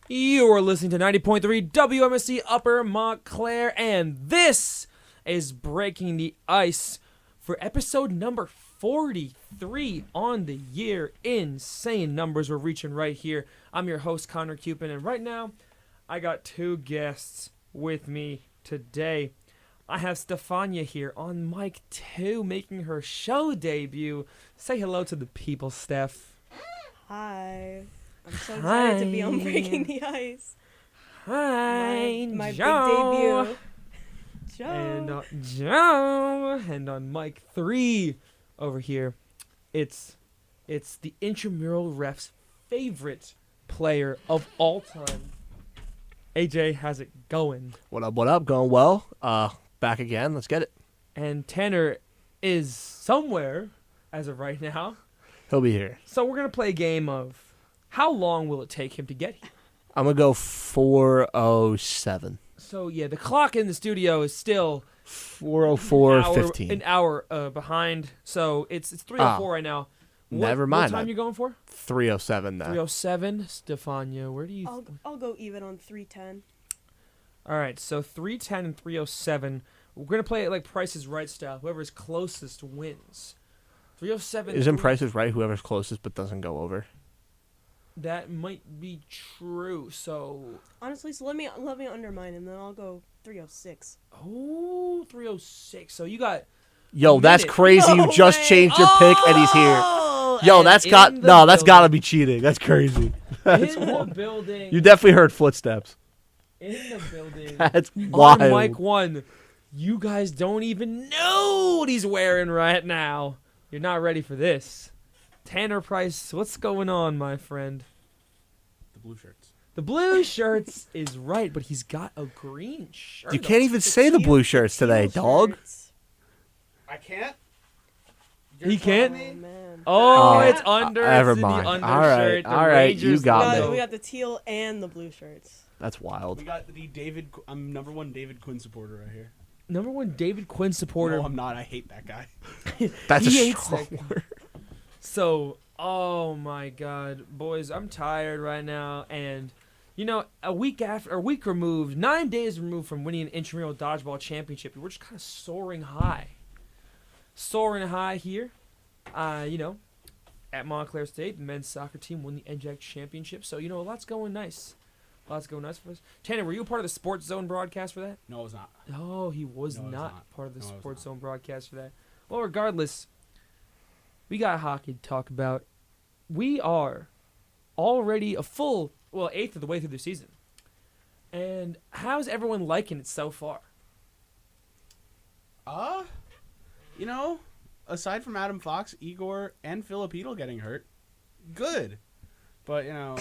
You are listening to 90.3 WMSC Upper Montclair, and this is Breaking the Ice for episode number 43 on the year. Insane numbers we're reaching right here. I'm your host, Connor Cupin, and right now, I got two guests with me today. I have Stefania here on mic 2, making her show debut. Say hello to the people, Steph. Hi. I'm so excited to be on Breaking the Ice. Hi, my Joe. big debut. Joe. And Joe. And on mic 3 over here, it's the intramural ref's favorite player of all time. AJ, how's it going? What up? Going well. Back again. Let's get it. And Tanner is somewhere as of right now. He'll be here. So we're going to play a game of how long will it take him to get here? I'm going to go 4:07. So, yeah, the clock in the studio is still 4:04:15. an hour behind. So it's 3:04 right now. Never mind. What time you going for? 3:07 now. 3:07. Stefania, where do you... I'll go even on 3:10. All right, so 3:10 and 3:07. We're going to play it like Price is Right style. Whoever's closest wins. 3:07. Isn't Price is Right whoever's closest but doesn't go over? That might be true. So... Honestly, so let me undermine and then I'll go 3:06. Oh, 3:06. So you got... Yo, that's minute. crazy. No You just way. changed your pick and he's here. Oh, Yo, and that's in got... the No, that's building. got to be cheating. That's crazy. That's in the wild. building. You definitely heard footsteps. In the building. That's On wild. mic 1, you guys don't even know what he's wearing right now. You're not ready for this. Tanner Price, what's going on, my friend? The blue shirts. The blue shirts is right, but he's got a green shirt. You can't even say the blue shirts today, teal dog. shirts. I can't. He can't? Oh, man. Oh, Oh, it's under. never it's in mind. the All undershirt. right, The all right, Rangers you got logo. me. We got the teal and the blue shirts. That's wild. We got the David. I'm number one David Quinn supporter right here. Number 1 David Quinn supporter. No, I'm not. I hate that guy. That's He a hates strong that. word. So, oh my God, boys, I'm tired right now, and you know, a week removed, 9 days removed from winning an intramural dodgeball championship, we're just kind of soaring high here. You know, at Montclair State, the men's soccer team won the NJAC championship, so you know, a lot's going nice for us. Tanner, were you a part of the Sports Zone broadcast for that? No, I was not. Oh, he was No, I was not not. part of the No, I was Sports not. Zone broadcast for that. Well, regardless, we got hockey to talk about. We are already a full, eighth of the way through the season. And how's everyone liking it so far? You know, aside from Adam Fox, Igor, and Filipino getting hurt, good. But you know,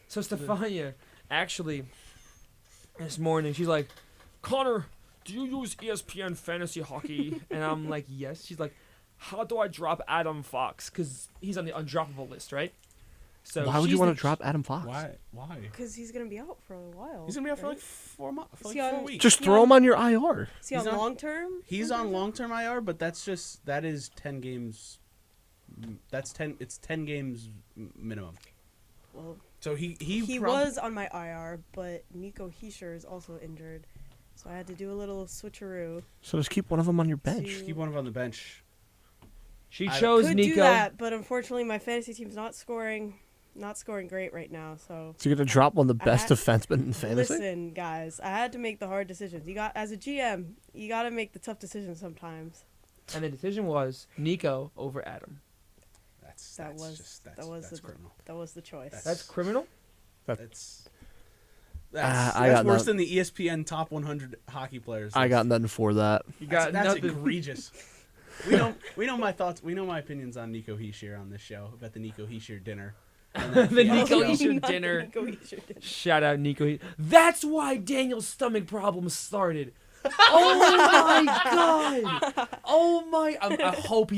So Stefania, actually, this morning, she's like, Connor, do you use ESPN Fantasy Hockey? And I'm like, yes. She's like, how do I drop Adam Fox? Because he's on the undroppable list, right? So Why would you she's want the- to drop Adam Fox? why? Because he's going to be out for a while. He's gonna be out for right? like 4 months, for See, like on- 4 weeks. Just throw him on your IR. Is he on He's on- long term? He's on long-term IR, but that is 10 games. That's 10. It's 10 games minimum. Well, So he was on my IR, but Nico Heischer is also injured. So I had to do a little switcheroo. So just keep one of them on your bench. to- keep one of them on the bench. She I chose Could Nico. do that, but unfortunately my fantasy team's not scoring great right now. So So you're gonna drop one of the I best had- defensemen in fantasy? listen, guys, I had to make the hard decisions. As a GM, you got to make the tough decisions sometimes. And the decision was Nico over Adam. That's That was- just that that's, was that's the- criminal. That was the choice. That's criminal? That's I got worse none. than the ESPN top 100 hockey players. I got nothing for that. You That's, got that's nothing. egregious. We know my thoughts. We know my opinions on Nico Heischer on this show about the Nico Heischer dinner. And The fiasco. Nico Not Heischer the dinner. Nico Heischer dinner. Shout out Nico. That's why Daniel's stomach problems started. Oh my God! Oh my! I hope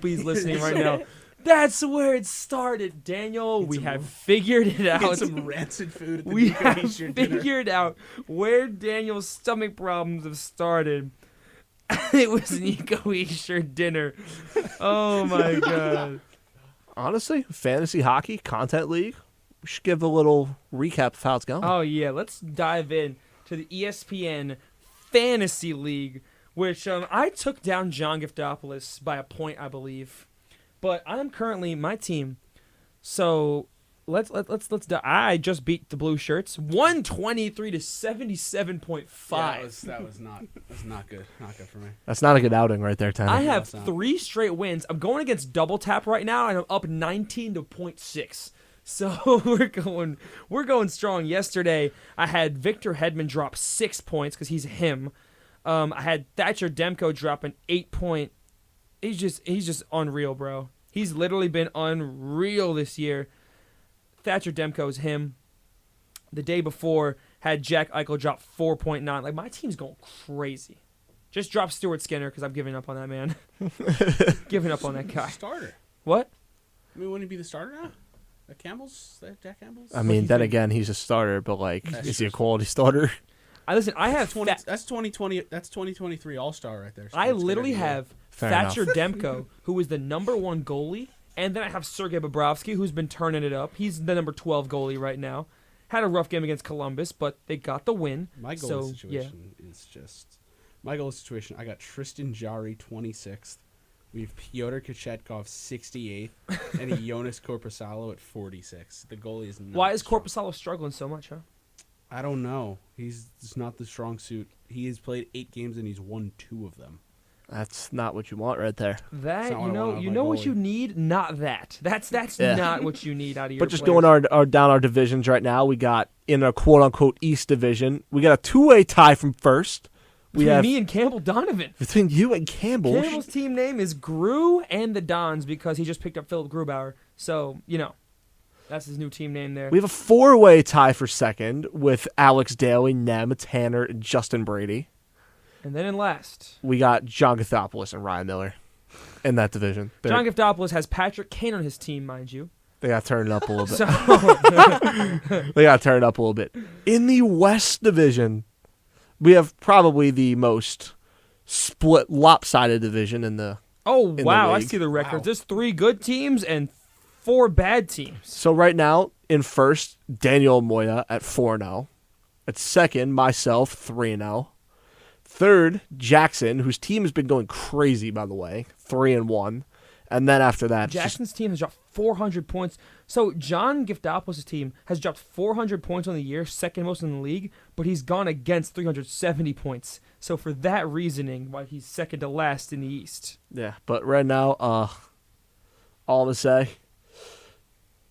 he's listening right now. That's where it started, Daniel. We some- have figured it Get out. some rancid food at the We Nico have Heischer dinner. figured out where Daniel's stomach problems have started. It was Nico Heischer dinner. Oh my God! Honestly, fantasy hockey, content league, we should give a little recap of how it's going. Oh yeah, let's dive in to the ESPN Fantasy League, which I took down John Giftopoulos by a point, I believe, but I'm currently my team. So let's. I just beat the Blue Shirts, 123 to 77.5. That was not good. Not good for me. That's not a good outing right there, Tanner. I have it's not. 3 straight wins. I'm going against Double Tap right now, and I'm up 19 to 0.6. So we're going strong. Yesterday, I had Victor Hedman drop 6 points because he's him. I had Thatcher Demko drop an 8 point. He's just unreal, bro. He's literally been unreal this year. Thatcher Demko is him. The day before, had Jack Eichel drop 4.9. Like, my team's going crazy. Just drop Stuart Skinner because I'm giving up on that man. Giving up on that guy. Starter. What? I mean, wouldn't he be the starter now? Jack Campbell's? I mean, then again, he's a starter, but like, That's is he a true. quality starter? I have 2020. That's 2023 All Star right there. I literally have Fair Thatcher Demko, who is the number 1 goalie, and then I have Sergei Bobrovsky, who's been turning it up. He's the number 12 goalie right now. Had a rough game against Columbus, but they got the win. My goal situation is just my goal situation. I got Tristan Jarry 26th. We have Pyotr Kochetkov 68th, and Jonas Korpisalo at 46. The goalie is not Why is strong. Korpisalo struggling so much, huh? I don't know. He's just not the strong suit. He has played 8 games and he's won 2 of them. That's not what you want right there. That That's not what I want out of you my know what goalie. you need? Not that. That's Yeah. not what you need out of your But just players. going down our divisions right now, we got in a quote-unquote East division, we got a 2-way tie from first. We Between have me and Campbell Donovan. between you and Campbell. Campbell's team name is Gru and the Dons because he just picked up Philip Grubauer. So, that's his new team name there. We have a 4-way tie for second with Alex Daly, Nem, Tanner, and Justin Brady. And then in last, We got John Gothopoulos and Ryan Miller in that division. John Giftopoulos has Patrick Kane on his team, mind you. They got turned up a little bit. So, They got turned up a little bit. In the West Division, we have probably the most split, lopsided division in the. oh, the wow, I league. see the records. Wow. There's 3 good teams and 4 bad teams. So right now, in first, Daniel Moya at 4-0. At second, myself, 3-0. Third, Jackson, whose team has been going crazy, by the way, 3-1. And then after that, it's just- Jackson's team has dropped 400 points. So John Giftopoulos' team has dropped 400 points on the year, second most in the league, but he's gone against 370 points. So for that reasoning, why he's second to last in the East. yeah. But right now, all I'm gonna say,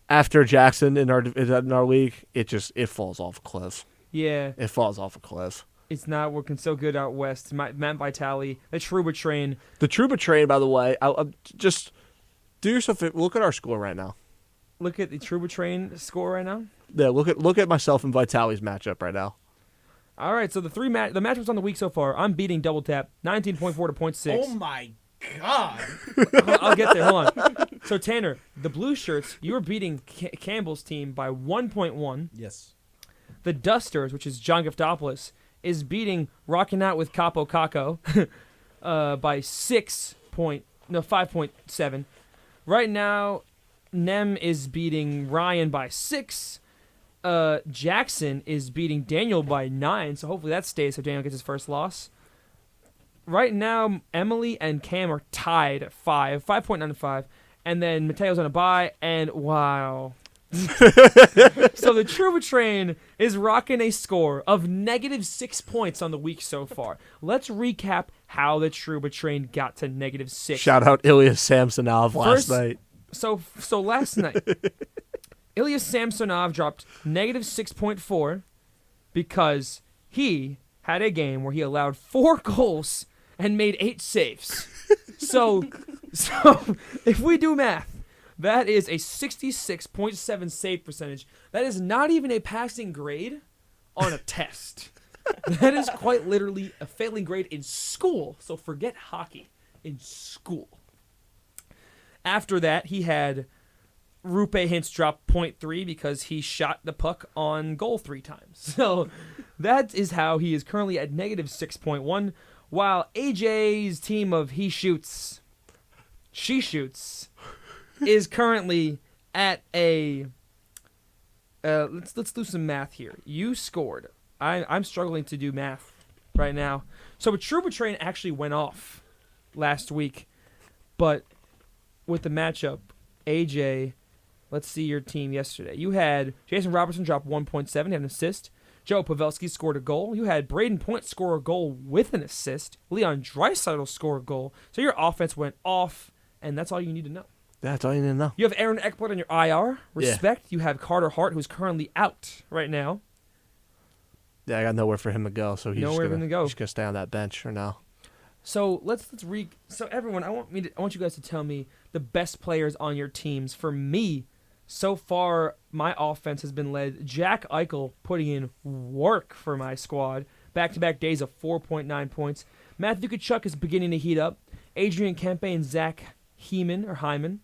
after Jackson in our league, it falls off a cliff. Yeah, It falls off a cliff. it's not working so good out west. Matt Vitale, the Trouba train. The Trouba train, by the way, I'll just do yourself. Look at our score right now. Look at the Trouba train score right now. Yeah, look at myself and Vitali's matchup right now. All right, so the matchups on the week so far. I'm beating Double Tap 19.4 to 0.6. Oh my god! I'll get there. Hold on. So Tanner, the Blue Shirts, you were beating Campbell's team by 1.1. Yes. The Dusters, which is John Giftopoulos, is beating Rockin' Out with Capo Caco by 5.7. Right now, Nem is beating Ryan by 6. Jackson is beating Daniel by 9, so hopefully that stays so Daniel gets his first loss. Right now, Emily and Cam are tied at 5.95, and then Mateo's on a bye, and wow. So the Trouba train is rocking a score of -6 points on the week so far. Let's recap how the Trouba train got to -6. Shout out Ilya Samsonov last First- night. So last night, Ilya Samsonov dropped -6.4 because he had a game where he allowed 4 goals and made 8 saves. So if we do math, that is a 66.7 save percentage. That is not even a passing grade on a test. That is quite literally a failing grade in school. So forget hockey. In school. After that, he had Rupe Hintz drop 0.3 because he shot the puck on goal 3 times. So that is how he is currently at -6.1, while AJ's team of She Shoots is currently at a let's do some math here. You scored. I'm struggling to do math right now. So a Trouba train actually went off last week, but with the matchup, AJ, let's see your team yesterday. You had Jason Robertson drop 1.7, had an assist. Joe Pavelski scored a goal. You had Braden Point score a goal with an assist. Leon Draisaitl score a goal. So your offense went off, and that's all you need to know. That's all you need to know. You have Aaron Ekblad on your IR. Respect. Yeah. You have Carter Hart, who's currently out right now. Yeah, I got nowhere for him to go, so he's nowhere for him to go. He's gonna stay on that bench for now. So So everyone, I want you guys to tell me the best players on your teams. For me, so far, my offense has been led. Jack Eichel putting in work for my squad. Back-to-back days of 4.9 points. Matthew Tkachuk is beginning to heat up. Adrian Kempe and Zach Hyman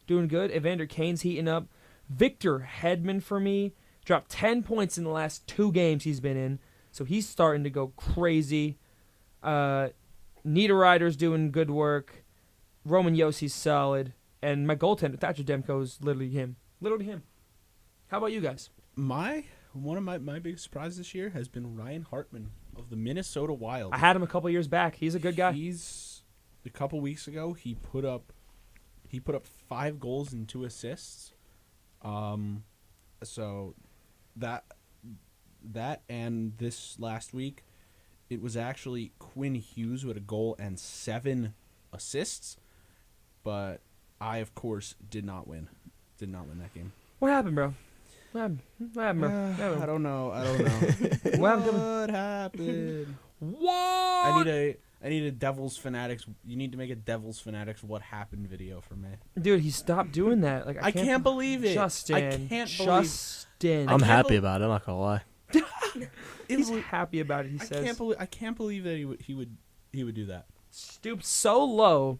doing good. Evander Kane's heating up. Victor Hedman for me dropped 10 points in the last 2 games he's been in. So he's starting to go crazy. Niederreiter's doing good work. Roman Yossi's solid. And my goaltender, Thatcher Demko, is literally him. Literally him. How about you guys? One of my biggest surprises this year has been Ryan Hartman of the Minnesota Wild. I had him a couple years back. He's a good guy. A couple weeks ago he put up 5 goals and 2 assists. So that and this last week it was actually Quinn Hughes who had a goal and 7 assists, but I of course did not win that game. What happened, bro? What happened, bro? I don't know. What happened? What? I need a Devil's Fanatics. You need to make a Devil's Fanatics what happened video for me. Dude, he stopped doing that. Like I can't believe it. Justin. Justin. I'm happy about it. I'm not gonna lie. He's happy about it. He says. I can't believe that he would do that. Stooped so low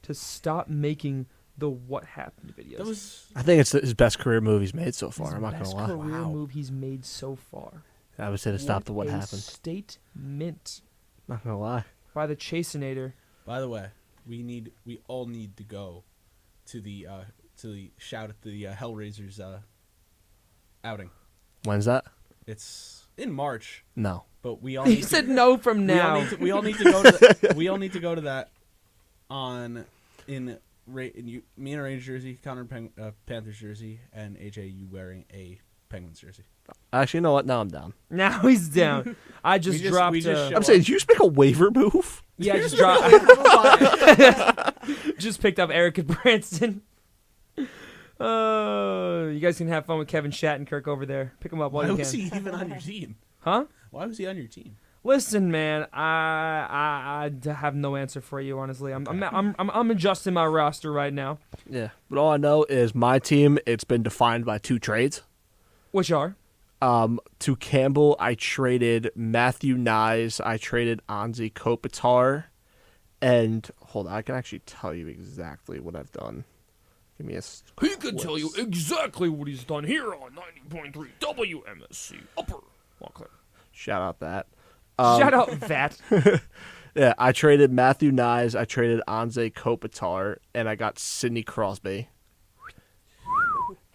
to stop making the what happened videos. I think it's his best career move he's made so far. I'm not gonna lie. Best career move he's made so far. I would say to stop the what happened. Statement. Not gonna lie. By the Chaseinator. By the way, we all need to go to the shout at the Hellraisers outing. When's that? It's in March. No. But we all He said no from now. We all need to go to we all need to go to that me in a Rangers jersey, Connor Panthers jersey, and AJ you wearing a Penguins jersey. Actually, you know what? Now I'm down. Now he's down. I just dropped. I'm saying, did you just make a waiver move? Yeah, I just dropped. Just picked up Eric Branson. You guys can have fun with Kevin Shattenkirk over there. Pick him up while you can. Why was he even on your team? Huh? Why was he on your team? Listen, man, I have no answer for you. Honestly, I'm adjusting my roster right now. Yeah, but all I know is my team. It's been defined by 2 trades. Which are? To Campbell, I traded Matthew Nyes. I traded Anze Kopitar. And, hold on, I can actually tell you exactly what I've done. Give me a... He can tell you exactly what he's done here on 90.3 WMSC Upper Montclair. Shout out that. Shout out that. Yeah, I traded Matthew Nyes. I traded Anze Kopitar. And I got Sidney Crosby.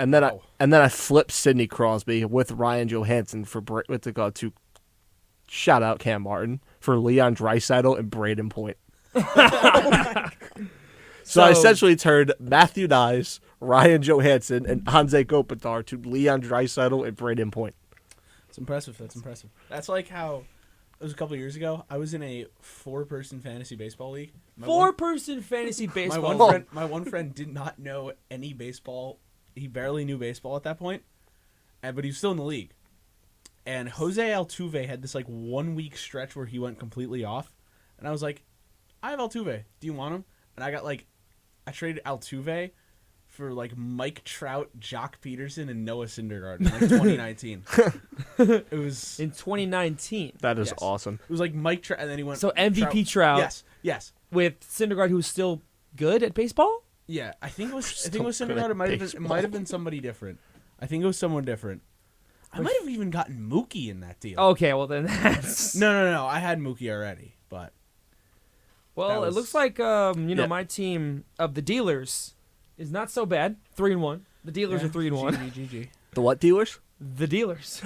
And then I flipped Sidney Crosby with Ryan Johansson to shout out Cam Martin for Leon Draisaitl and Braden Point. So I essentially turned Matthew Nyes, Ryan Johansson, and Anze Kopitar to Leon Draisaitl and Braden Point. That's impressive. That's like how it was a couple of years ago. I was in a 4-person fantasy baseball league. 4-person fantasy baseball. My one friend did not know any baseball. He barely knew baseball at that point, but he was still in the league. And Jose Altuve had this 1 week stretch where he went completely off, and I was like, "I have Altuve. Do you want him?" And I traded Altuve for Mike Trout, Jock Peterson, and Noah Syndergaard in 2019. It was in 2019. That is awesome. It was Mike Trout, and then he went so MVP Trout. Yes. With Syndergaard, who was still good at baseball. Yeah, I think it was Syndergaard. It might have been somebody different. I think it was someone different. I might have even gotten Mookie in that deal. Okay, well then that's no. I had Mookie already, but it looks like my team of the dealers is not so bad. 3-1. The dealers are 3-1. GG. The what dealers? The dealers.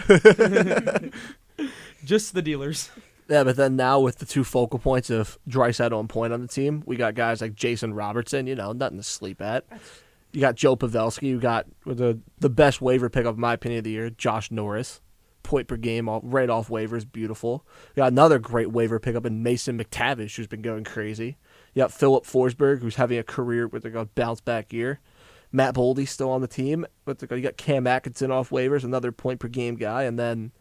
Just the dealers. Yeah, but then now with the two focal points of Draisaitl and Point on the team, we got guys like Jason Robertson, nothing to sleep at. You got Joe Pavelski. You got the best waiver pickup, in my opinion, of the year, Josh Norris. Point per game, right off waivers, beautiful. You got another great waiver pickup in Mason McTavish, who's been going crazy. You got Philip Forsberg, who's having a career with a bounce-back year. Matt Boldy still on the team. But you got Cam Atkinson off waivers, another point per game guy, and then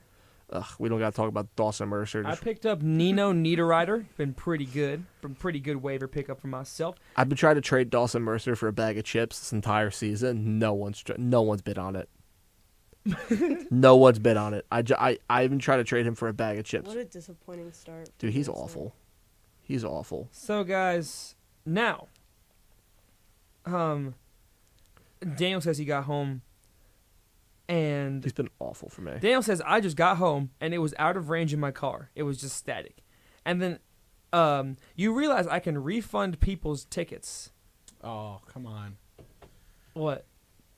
we don't got to talk about Dawson Mercer. I picked up Nino Niederreiter. Been pretty good. Been pretty good waiver pickup for myself. I've been trying to trade Dawson Mercer for a bag of chips this entire season. No one's bid on it. No one's bid on it. I even tried to trade him for a bag of chips. What a disappointing start. for Dude, he's Minnesota. awful. He's awful. So, guys, now, Daniel says he got home, and He's been awful for me. Daniel says, I just got home, and it was out of range in my car. It was just static. And then you realize I can refund people's tickets. Oh, come on. What?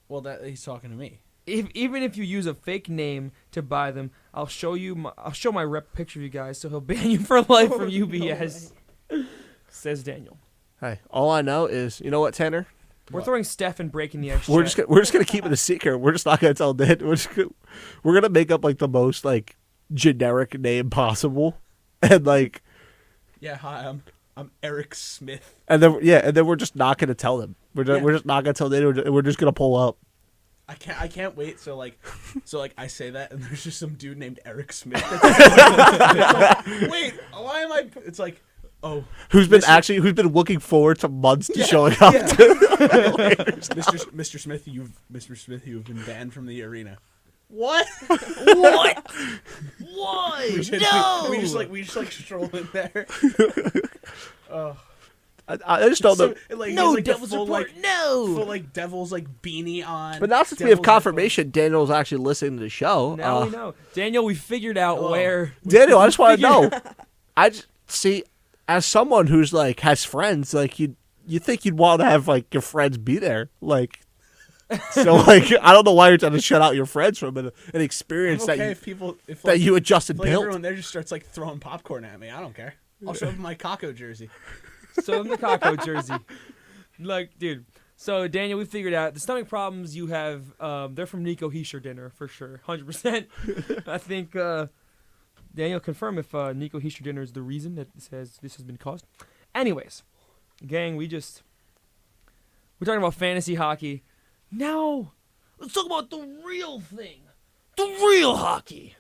Well, that he's talking to me. Even if you use a fake name to buy them, I'll show my rep picture of you guys, so he'll ban you for life from No UBS. way. Says Daniel. Hey, all I know is, you know what, Tanner? We're What? throwing Steph and breaking the ice. We're chat. just gonna keep it a secret. We're just not gonna tell Dan. We're gonna make up like the most like generic name possible, and like, Yeah, hi, I'm Eric Smith. and then we're just not gonna tell them. We're just not gonna tell them. We're just gonna pull up. I can't wait. So I say that, and there's just some dude named Eric Smith. Wait, why am I? It's like, oh, Who's been looking forward to months to showing up. yeah. Mr. Smith, you've been banned from the arena. What? What? Why? We just like stroll in there. Oh. I just don't know. So, like, he No has, like, the devil's full, report. like, No. full like devil's like beanie on. But now since we have Devil's confirmation, Daniel's actually listening to the show. Now we know. Daniel, we figured out Oh. where. Daniel, I just want to know. I just see, as someone who's like has friends, like you think you'd want to have like your friends be there, like. So like I don't know why you're trying to shut out your friends from an experience I'm okay that if that you adjusted like built. everyone there just starts like throwing popcorn at me. I don't care. I'll show them my Kako jersey. So in the Kako jersey. Like, dude. So, Daniel, we figured out the stomach problems you have, they're from Nico Heischer dinner, for sure. 100%. I think, Daniel, confirm if Nico Heischer dinner is the reason that this has been caused. Anyways, gang, we're talking about fantasy hockey. Now, let's talk about the real thing. The real hockey.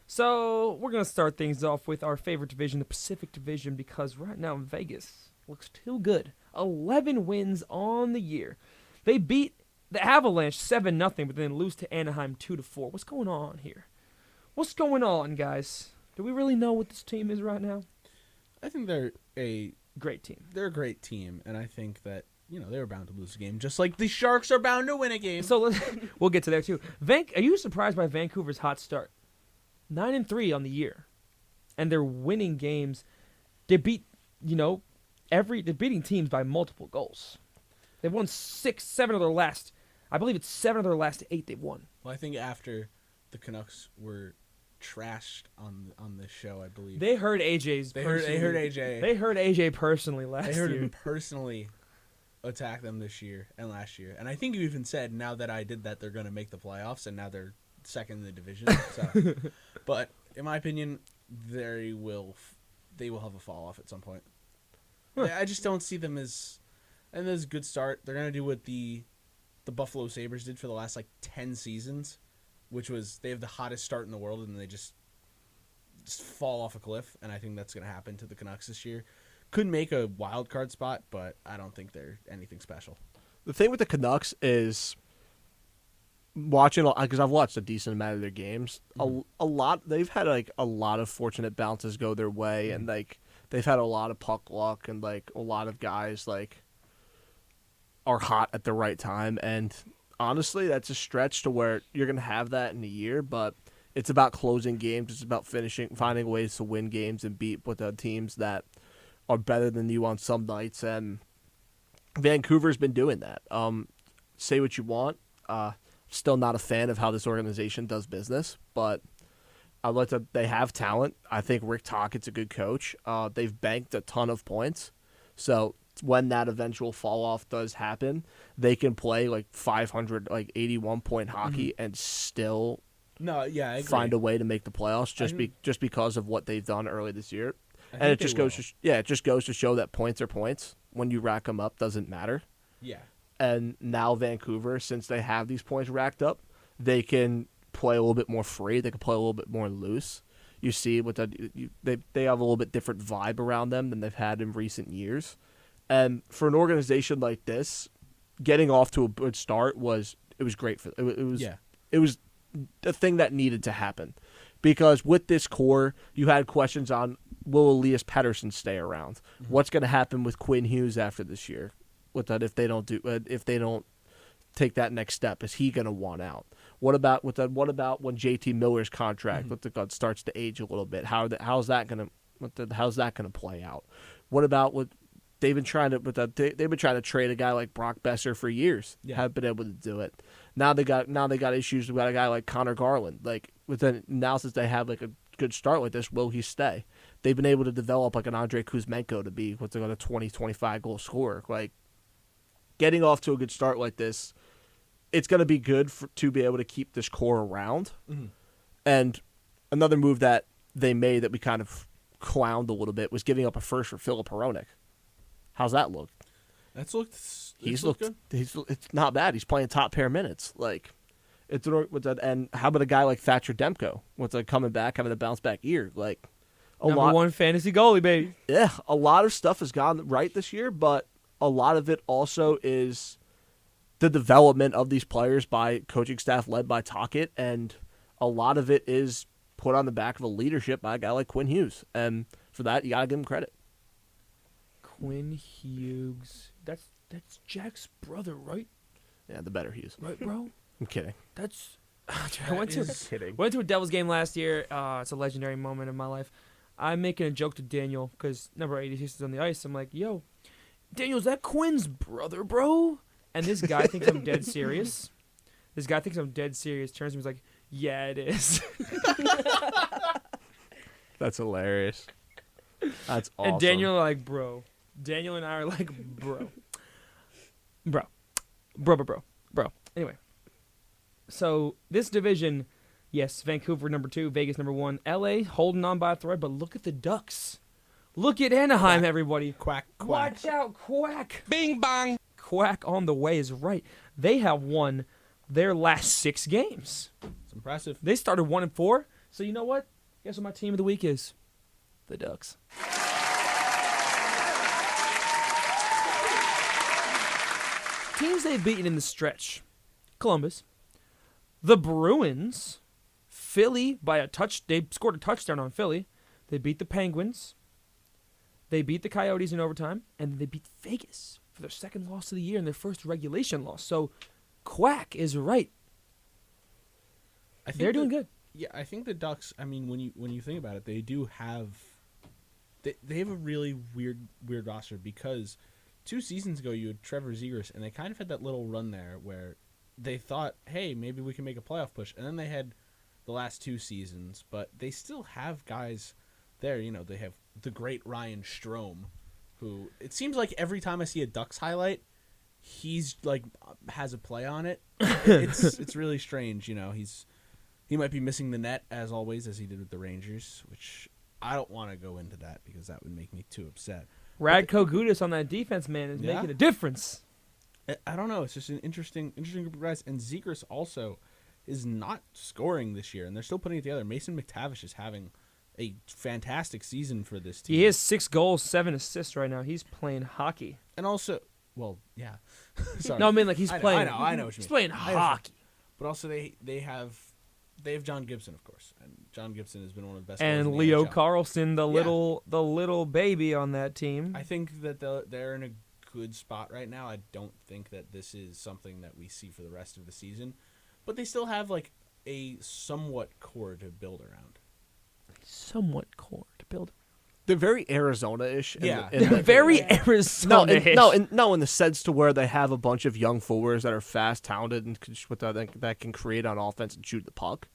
So, we're going to start things off with our favorite division, the Pacific Division, because right now Vegas looks too good. 11 wins on the year. They beat the Avalanche 7-0, but then lose to Anaheim 2-4. What's going on here? What's going on, guys? Do we really know what this team is right now? I think they're a Great team. great team, and I think that they were bound to lose a game, just like the Sharks are bound to win a game. So we'll get to there too. Are you surprised by Vancouver's hot start? 9-3 on the year, and they're winning games. They beat they're beating teams by multiple goals. They've won 7 of their last. I believe it's 7 of their last 8 they've won. Well, I think after the Canucks were trashed on this show, I believe They heard AJ's. They heard AJ. They heard AJ personally last They heard year. him personally attack them this year and last year, and I think you even said now that I did that they're going to make the playoffs, and now they're second in the division. So, but in my opinion, they will have a fall off at some point. Huh. I just don't see them as, and there's a good start. They're going to do what the Buffalo Sabres did for the last 10 seasons, which was they have the hottest start in the world and they just fall off a cliff, and I think that's going to happen to the Canucks this year. Could make a wild card spot, but I don't think they're anything special. The thing with the Canucks is watching, because I've watched a decent amount of their games. Mm-hmm. A lot they've had a lot of fortunate bounces go their way, and they've had a lot of puck luck, and a lot of guys are hot at the right time. And honestly, that's a stretch to where you're gonna have that in a year, but it's about closing games. It's about finding ways to win games and beat with the teams that are better than you on some nights, and Vancouver's been doing that. say what you want. Still not a fan of how this organization does business, but I like that they have talent. I think Rick Tockett's a good coach. They've banked a ton of points, so when that eventual fall off does happen, they can play like 500, like 81-point hockey and still No, yeah, I agree. find a way to make the playoffs just because of what they've done early this year. And it just goes to show that points are points. When you rack them up, doesn't matter. Yeah. And now Vancouver, since they have these points racked up, they can play a little bit more free. They can play a little bit more loose. You see, they have a little bit different vibe around them than they've had in recent years. And for an organization like this, getting off to a good start was great for it. It was a thing that needed to happen, because with this core, you had questions on, will Elias Pettersson stay around? Mm-hmm. What's going to happen with Quinn Hughes after this year? With that, if they don't take that next step, is he going to want out? What about when JT Miller's contract starts to age a little bit? How's that going to play out? What about what they've been trying to trade a guy like Brock Besser for years. Yeah. Haven't been able to do it. Now they got issues about a guy like Connor Garland. Like now since they have like a good start like this, will he stay? They've been able to develop like an Andrei Kuzmenko to be a 20-25 goal scorer. Like getting off to a good start like this, it's going to be good to be able to keep this core around. Mm-hmm. And another move that they made that we kind of clowned a little bit was giving up a first for Filip Hronek. How's that look? That's looked. He's looked good. It's not bad. He's playing top pair minutes. Like and how about a guy like Thatcher Demko? Coming back, having a bounce back year. Like number one fantasy goalie, baby. Yeah, a lot of stuff has gone right this year, but a lot of it also is the development of these players by coaching staff led by Tocchet, and a lot of it is put on the back of a leadership by a guy like Quinn Hughes, and for that you gotta give him credit. Quinn Hughes, that's Jack's brother, right? Yeah, the better Hughes. Right, bro? I'm kidding. I went to a Devils game last year. It's a legendary moment in my life. I'm making a joke to Daniel because number 86 is on the ice. I'm like, yo, Daniel, is that Quinn's brother, bro? And this guy thinks I'm dead serious. Turns to me, he's like, yeah, it is. That's hilarious. That's awesome. And Daniel like, bro. Daniel and I are like, bro. Anyway. So this division, yes, Vancouver number 2, Vegas number 1, LA holding on by a thread, but look at the Ducks. Look at Anaheim, quack. Everybody. Quack. Watch out, Quack. Bing bang. Quack on the way is right. They have won their last 6 games. It's impressive. They started 1-4. So you know what? Guess what my team of the week is? The Ducks. Teams they've beaten in the stretch. Columbus. The Bruins. Philly by a touch. They scored a touchdown on Philly. They beat the Penguins. They beat the Coyotes in overtime. And they beat Vegas for their second loss of the year and their first regulation loss. So Quack is right. They're doing good. Yeah, I think the Ducks, I mean, when you think about it, they do have they have a really weird roster, because 2 seasons ago you had Trevor Zegras, and they kind of had that little run there where they thought, hey, maybe we can make a playoff push. And then they had the last 2 seasons, but they still have guys there. You know, they have the great Ryan Strome, who it seems like every time I see a Ducks highlight, he's like has a play on it. It's really strange. You know, he might be missing the net as always, as he did with the Rangers, which I don't want to go into that because that would make me too upset. Radko Gudas on that defense, man, is making a difference. I don't know. It's just an interesting group of guys. And Zegras also is not scoring this year, and they're still putting it together. Mason McTavish is having a fantastic season for this team. He has 6 goals, 7 assists right now. He's playing hockey. And also, well, yeah. Sorry. No, I mean like he's playing. I know what you mean. He's playing hockey. But also they have John Gibson, of course, and John Gibson has been one of the best. And Leo Carlson, the little baby on that team. I think that they're in a good spot right now. I don't think that this is something that we see for the rest of the season, but they still have like a somewhat core to build around. they're very Arizona-ish. Yeah. Very Yeah. Arizona. In the sense to where they have a bunch of young forwards that are fast, talented, and that can create on offense and shoot the puck.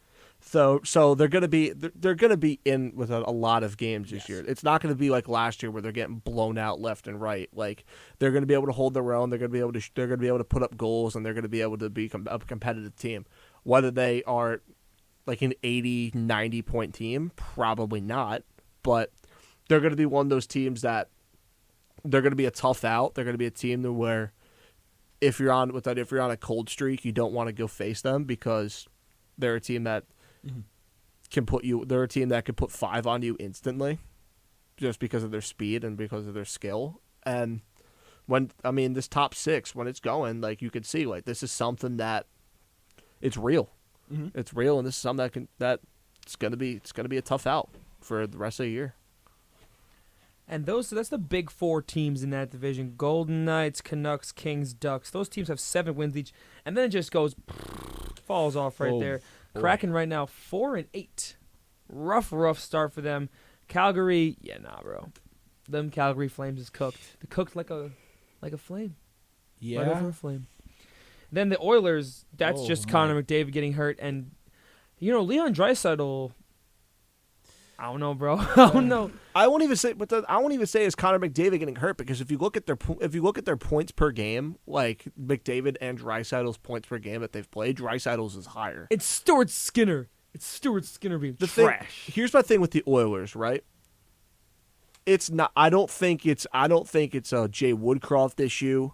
So they're gonna be in with a lot of games this year. It's not gonna be like last year where they're getting blown out left and right. Like they're gonna be able to hold their own. They're gonna be able to put up goals, and they're gonna be able to be a competitive team. Whether they are like an 80, 90 point team, probably not. But they're gonna be one of those teams that they're gonna be a tough out. They're gonna be a team to where if you're on a cold streak, you don't want to go face them because they're a team that they're a team that can put 5 on you instantly just because of their speed and because of their skill. And this top 6, when it's going, like you could see, like this is something that it's real. Mm-hmm. It's real, and this is something it's gonna be a tough out for the rest of the year. And that's the big 4 teams in that division: Golden Knights, Canucks, Kings, Ducks. Those teams have 7 wins each, and then it just falls off right there. Kraken right now 4-8. Rough start for them. Calgary, bro. Them Calgary Flames is cooked. They're cooked like a flame. Yeah. Right over a flame. Then the Oilers, that's just Connor McDavid getting hurt, and Leon Draisaitl. I don't know, bro. I don't know. I won't even say it's Connor McDavid getting hurt, because if you look at their points per game, like McDavid and Draisaitl's points per game that they've played, Draisaitl's is higher. It's Stuart Skinner. Being trash. Here's my thing with the Oilers, right? It's not. I don't think it's a Jay Woodcroft issue.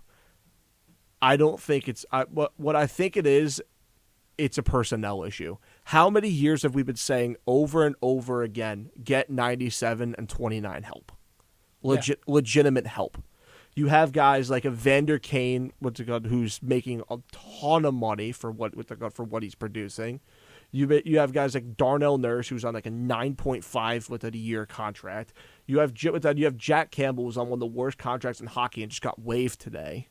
I don't think it's. What I think it is, it's a personnel issue. How many years have we been saying over and over again, get 97 and 29 help? Legitimate help. You have guys like Evander Kane, who's making a ton of money for what he's producing. You have guys like Darnell Nurse, who's on like a 9.5 with a year contract. You have Jack Campbell, who's on one of the worst contracts in hockey and just got waived today.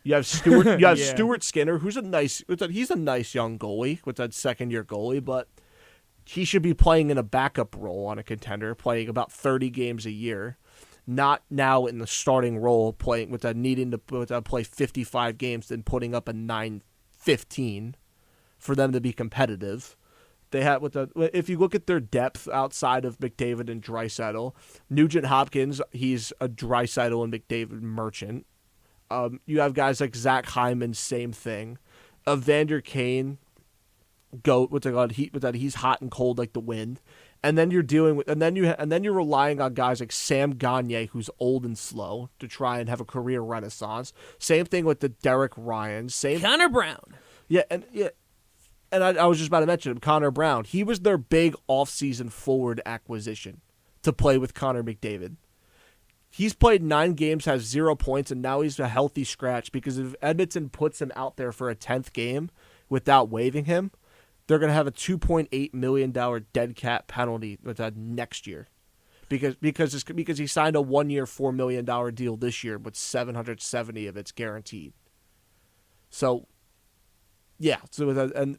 You have Stuart. You have Stuart Skinner, who's a nice young goalie, with that second-year goalie, but he should be playing in a backup role on a contender, playing about 30 games a year, not now in the starting role, needing to play 55 games and putting up a 9.15 for them to be competitive. They have if you look at their depth outside of McDavid and Draisaitl, Nugent Hopkins, he's a Draisaitl and McDavid merchant. You have guys like Zach Hyman, same thing. Evander Kane, he's hot and cold like the wind. And then you're relying on guys like Sam Gagner, who's old and slow, to try and have a career renaissance. Same thing with the Derek Ryan. Connor Brown. And I was just about to mention him, Connor Brown. He was their big offseason forward acquisition to play with Connor McDavid. He's played 9 games, has 0 points, and now he's a healthy scratch, because if Edmonton puts him out there for a 10th game without waiving him, they're going to have a $2.8 million dead cap penalty with that next year. Because he signed a 1-year, $4 million deal this year, with $770 of it's guaranteed. So, yeah,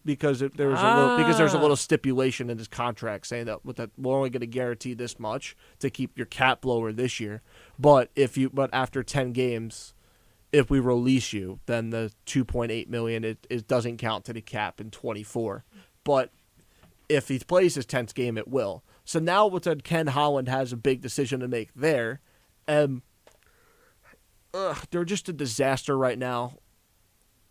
because there's a little stipulation in his contract saying that we're only going to guarantee this much to keep your cap lower this year, but after 10 games, if we release you, then the $2.8 million it doesn't count to the cap in 24. But if he plays his 10th game, it will. So now Ken Holland has a big decision to make there, and they're just a disaster right now.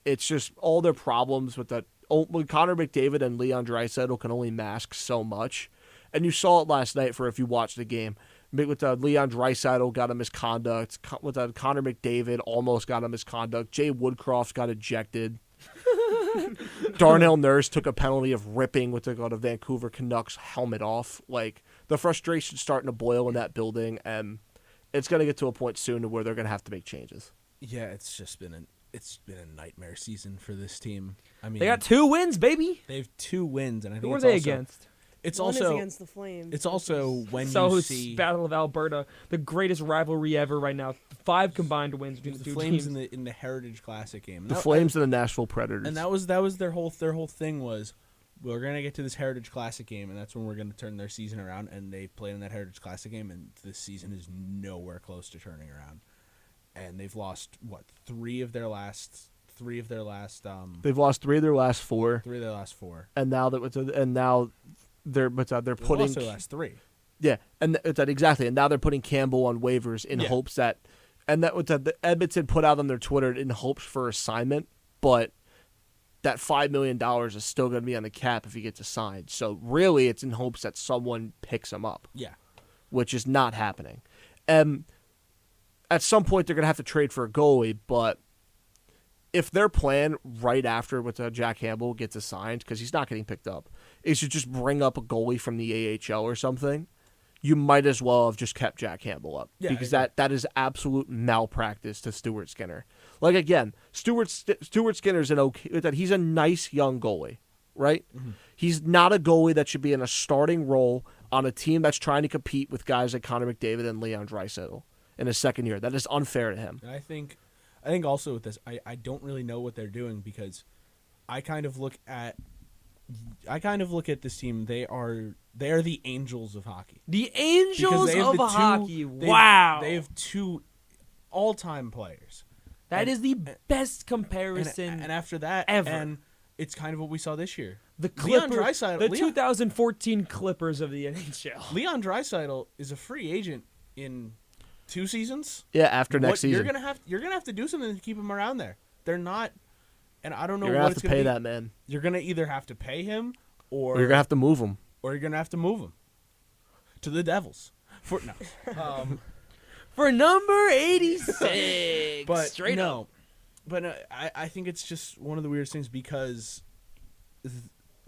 It's just all their problems with that. Connor McDavid and Leon Draisaitl can only mask so much. And you saw it last night if you watched the game. With Leon Draisaitl got a misconduct. With Connor McDavid almost got a misconduct. Jay Woodcroft got ejected. Darnell Nurse took a penalty of ripping with the Vancouver Canucks helmet off. Like, the frustration's starting to boil in that building, and it's going to get to a point soon where they're going to have to make changes. Yeah, it's been a nightmare season for this team. I mean, They got 2 wins, baby. They have 2 wins, and I think Who are they against? It's One also is against the Flames. It's also when So you it's see Battle of Alberta, the greatest rivalry ever right now. 5 combined wins between the the 2 Flames teams. in the Heritage Classic game. The Flames and the Nashville Predators. And that was their whole thing was, we're gonna get to this Heritage Classic game, and that's when we're gonna turn their season around. And they played in that Heritage Classic game, and this season is nowhere close to turning around. And they've lost three of their last. They've lost 3 of their last 4. 3 of their last 4. And now they're They've putting lost their last 3. yeah, and that exactly. And now they're putting Campbell on waivers in hopes that, and that was the Edmonton put out on their Twitter in hopes for assignment, but that $5 million is still going to be on the cap if he gets assigned. So really, it's in hopes that someone picks him up. Yeah. Which is not happening. At some point, they're going to have to trade for a goalie, but if their plan right after Jack Campbell gets assigned, because he's not getting picked up, is to just bring up a goalie from the AHL or something, you might as well have just kept Jack Campbell up. Yeah, because that is absolute malpractice to Stuart Skinner. Like, again, Stuart Skinner's he's a nice young goalie, right? Mm-hmm. He's not a goalie that should be in a starting role on a team that's trying to compete with guys like Connor McDavid and Leon Draisaitl in his second year. That is unfair to him. And I think also with this, I don't really know what they're doing, because I kind of look at this team. They are the Angels of hockey. The Angels of hockey. They Wow. They have 2 all-time players. That is the best comparison. And after that, ever. And it's kind of what we saw this year. The Leon Clippers, Draisaitl, the 2014 Clippers of the NHL. Leon Draisaitl is a free agent in 2 seasons. Yeah, after next season. You're gonna have to do something to keep him around there. They're not, and I don't know You're what going it's to gonna have to pay be. that man. You're gonna either have to pay him, or You're going to have to move him. or you're gonna have to move him to the Devils. For number 86. but straight no, up. But I think it's just one of the weirdest things, because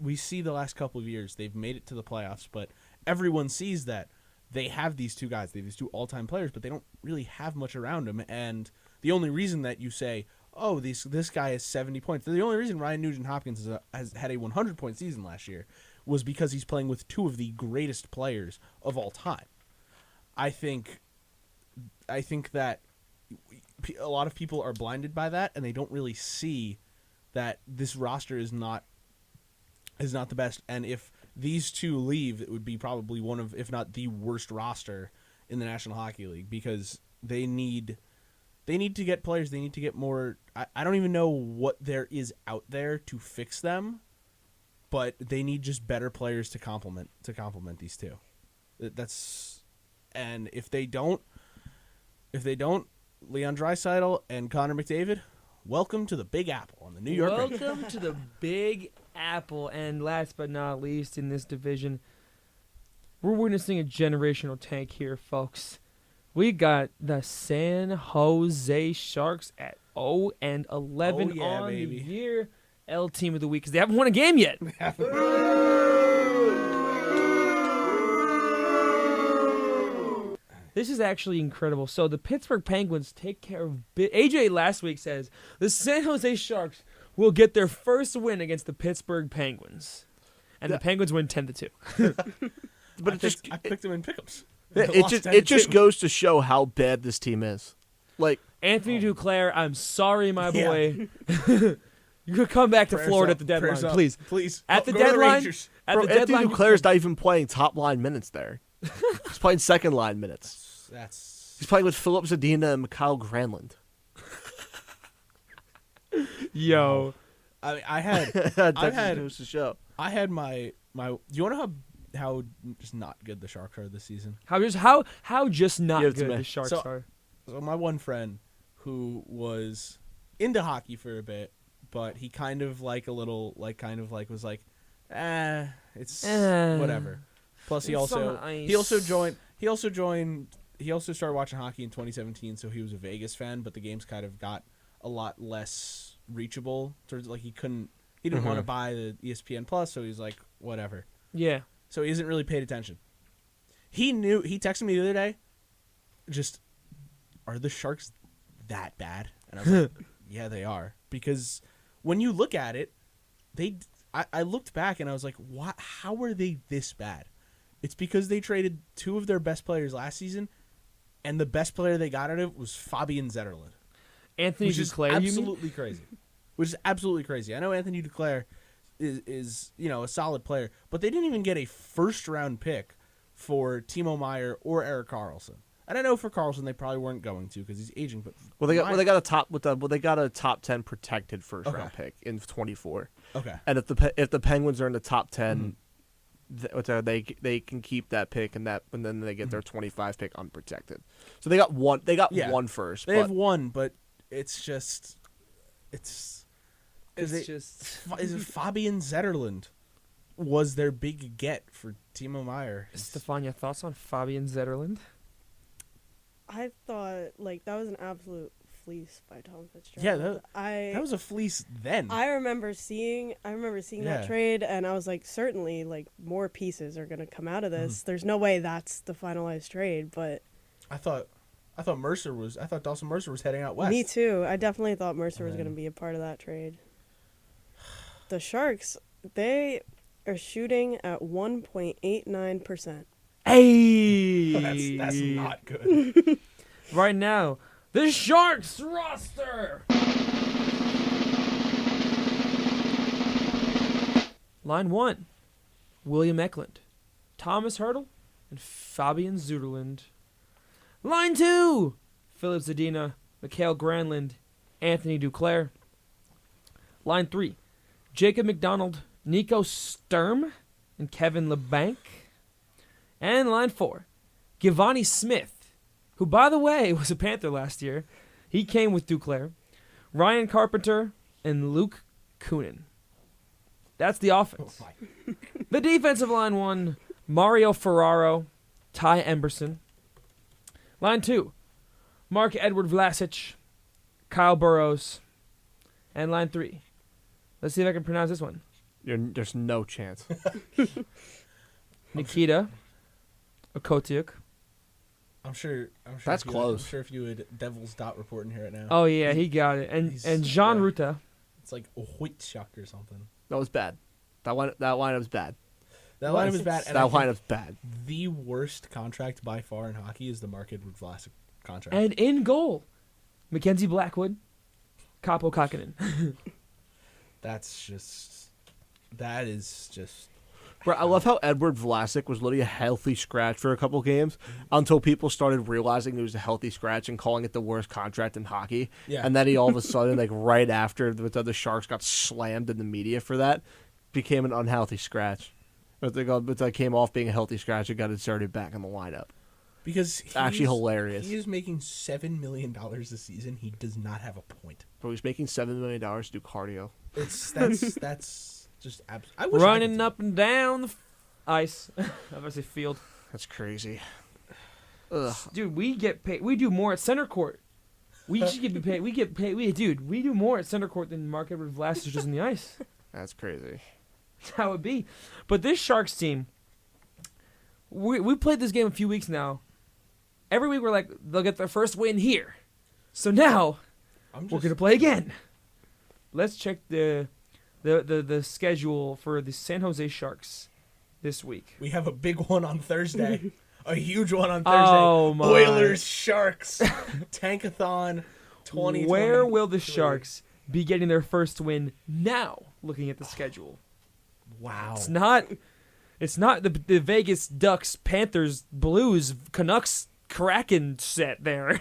we see the last couple of years they've made it to the playoffs, but everyone sees that they have these 2 guys, they have these 2 all-time players, but they don't really have much around them. And the only reason that you say, oh, this guy has 70 points, the only reason Ryan Nugent-Hopkins has had a 100-point season last year was because he's playing with 2 of the greatest players of all time. I think that a lot of people are blinded by that, and they don't really see that this roster is not the best. And if these 2 leave, it would be probably one of, if not the worst roster in the National Hockey League, because they need to get players. They need to get more. I don't even know what there is out there to fix them, but they need just better players to complement these 2. And if they don't, Leon Draisaitl and Connor McDavid, welcome to the Big Apple on the New York Rangers. Welcome to the Big Apple. And last but not least in this division, we're witnessing a generational tank here, folks. We got the San Jose Sharks at 0-11 Oh, yeah, on baby. the year. L Team of the Week, because they haven't won a game yet. This is actually incredible. So the Pittsburgh Penguins take care of AJ last week says the San Jose Sharks will get their first win against the Pittsburgh Penguins. And the Penguins win 10-2. But I picked them in pickups. it just goes to show how bad this team is. Like, Anthony Duclair, I'm sorry, my boy. You could come back to Florida at the deadline, please. Please. At the Go to the deadline, Rangers. at the Anthony deadline, Duclair's not even playing top line minutes there. He's playing second line minutes. He's playing with Philip Zadina and Mikhail Granlund. Yo. I had That I just had goes to show. I had my. Do you want to know how just not good the Sharks are this season? How just not Give it to good me. the Sharks So- are. So my one friend who was into hockey for a bit, but he kind of was like, it's whatever. Plus he It's also on he also ice. joined he also started watching hockey in 2017, so he was a Vegas fan, but the games kind of got a lot less reachable. Sort of like he didn't want to buy the ESPN Plus, so he's like, whatever. Yeah. So he hasn't really paid attention. He texted me the other day, just, are the Sharks that bad? And I was like, yeah, they are. Because when you look at it, I looked back and I was like, what? How are they this bad? It's because they traded 2 of their best players last season, and the best player they got out of it was Fabian Zetterlund. Anthony Which is Duclair, you mean? absolutely crazy. Which is absolutely crazy. I know Anthony Duclair is a solid player, but they didn't even get a first-round pick for Timo Meyer or Erik Karlsson. And I know for Karlsson they probably weren't going to because he's aging. But they got a top 10 protected first round pick in 24. Okay. And if the Penguins are in the top 10, they can keep that pick and then they get their 25 pick unprotected. So they got one. They got one first. They have one, but it's just Fabian Zetterlund was their big get for Timo Meyer. Stefania, thoughts on Fabian Zetterlund? I thought that was an absolute fleece by Tom Fitzgerald. Yeah, that was a fleece then. I remember seeing that trade, and I was like, certainly, more pieces are going to come out of this. There's no way that's the finalized trade, but I thought Dawson Mercer was heading out west. Me too. I definitely thought Mercer was going to be a part of that trade. The Sharks, they are shooting at 1.89%. Hey, that's not good. Right now, the Sharks roster. Line 1, William Eklund, Thomas Hertl, and Fabian Zetterlund. Line 2, Philip Zadina, Mikael Granlund, Anthony Duclair. Line 3, Jacob McDonald, Nico Sturm, and Kevin LeBanc. And line 4, Givani Smith, who, by the way, was a Panther last year. He came with Duclair. Ryan Carpenter, and Luke Kunin. That's the offense. The defensive line 1, Mario Ferraro, Ty Emberson. Line 2, Mark-Edward Vlasic, Kyle Burrows. And line 3, let's see if I can pronounce this one. There's no chance. Nikita Okotiuk. I'm sure that's close. I'm sure if you had Devil's Dot reporting here right now. Oh yeah, he got it. And Jean Ruta. It's like a Wojciech or something. That was bad. That lineup was bad. That lineup was bad. And that lineup's bad. The worst contract by far in hockey is the Mark-Edward Vlasic contract. And in goal, Mackenzie Blackwood, Kaapo Kakinen. That is just. Bro, I love how Edward Vlasic was literally a healthy scratch for a couple games until people started realizing it was a healthy scratch and calling it the worst contract in hockey. Yeah. And then he all of a sudden, right after the Sharks got slammed in the media for that, became an unhealthy scratch. But they came off being a healthy scratch and got inserted back in the lineup. Because actually hilarious. He is making $7 million this season. He does not have a point. But he's making $7 million to do cardio. That's just I wish running up and down the ice. I was about to say field. That's crazy. Ugh. Dude, we get paid. We do more at center court. We should get paid. We get paid. We do more at center court than Mark-Edward Vlasic does in the ice. That's crazy. That's how it be. But this Sharks team, we played this game a few weeks now. Every week we're like, they'll get their first win here. So now we're gonna play again. Let's check the schedule for the San Jose Sharks this week. We have a big one on Thursday. A huge one on Thursday. Oh, my. Oilers Sharks Tankathon 2020. Where will the Sharks be getting their first win now, looking at the schedule? Wow. It's not the Vegas Ducks, Panthers, Blues, Canucks, Kraken set there.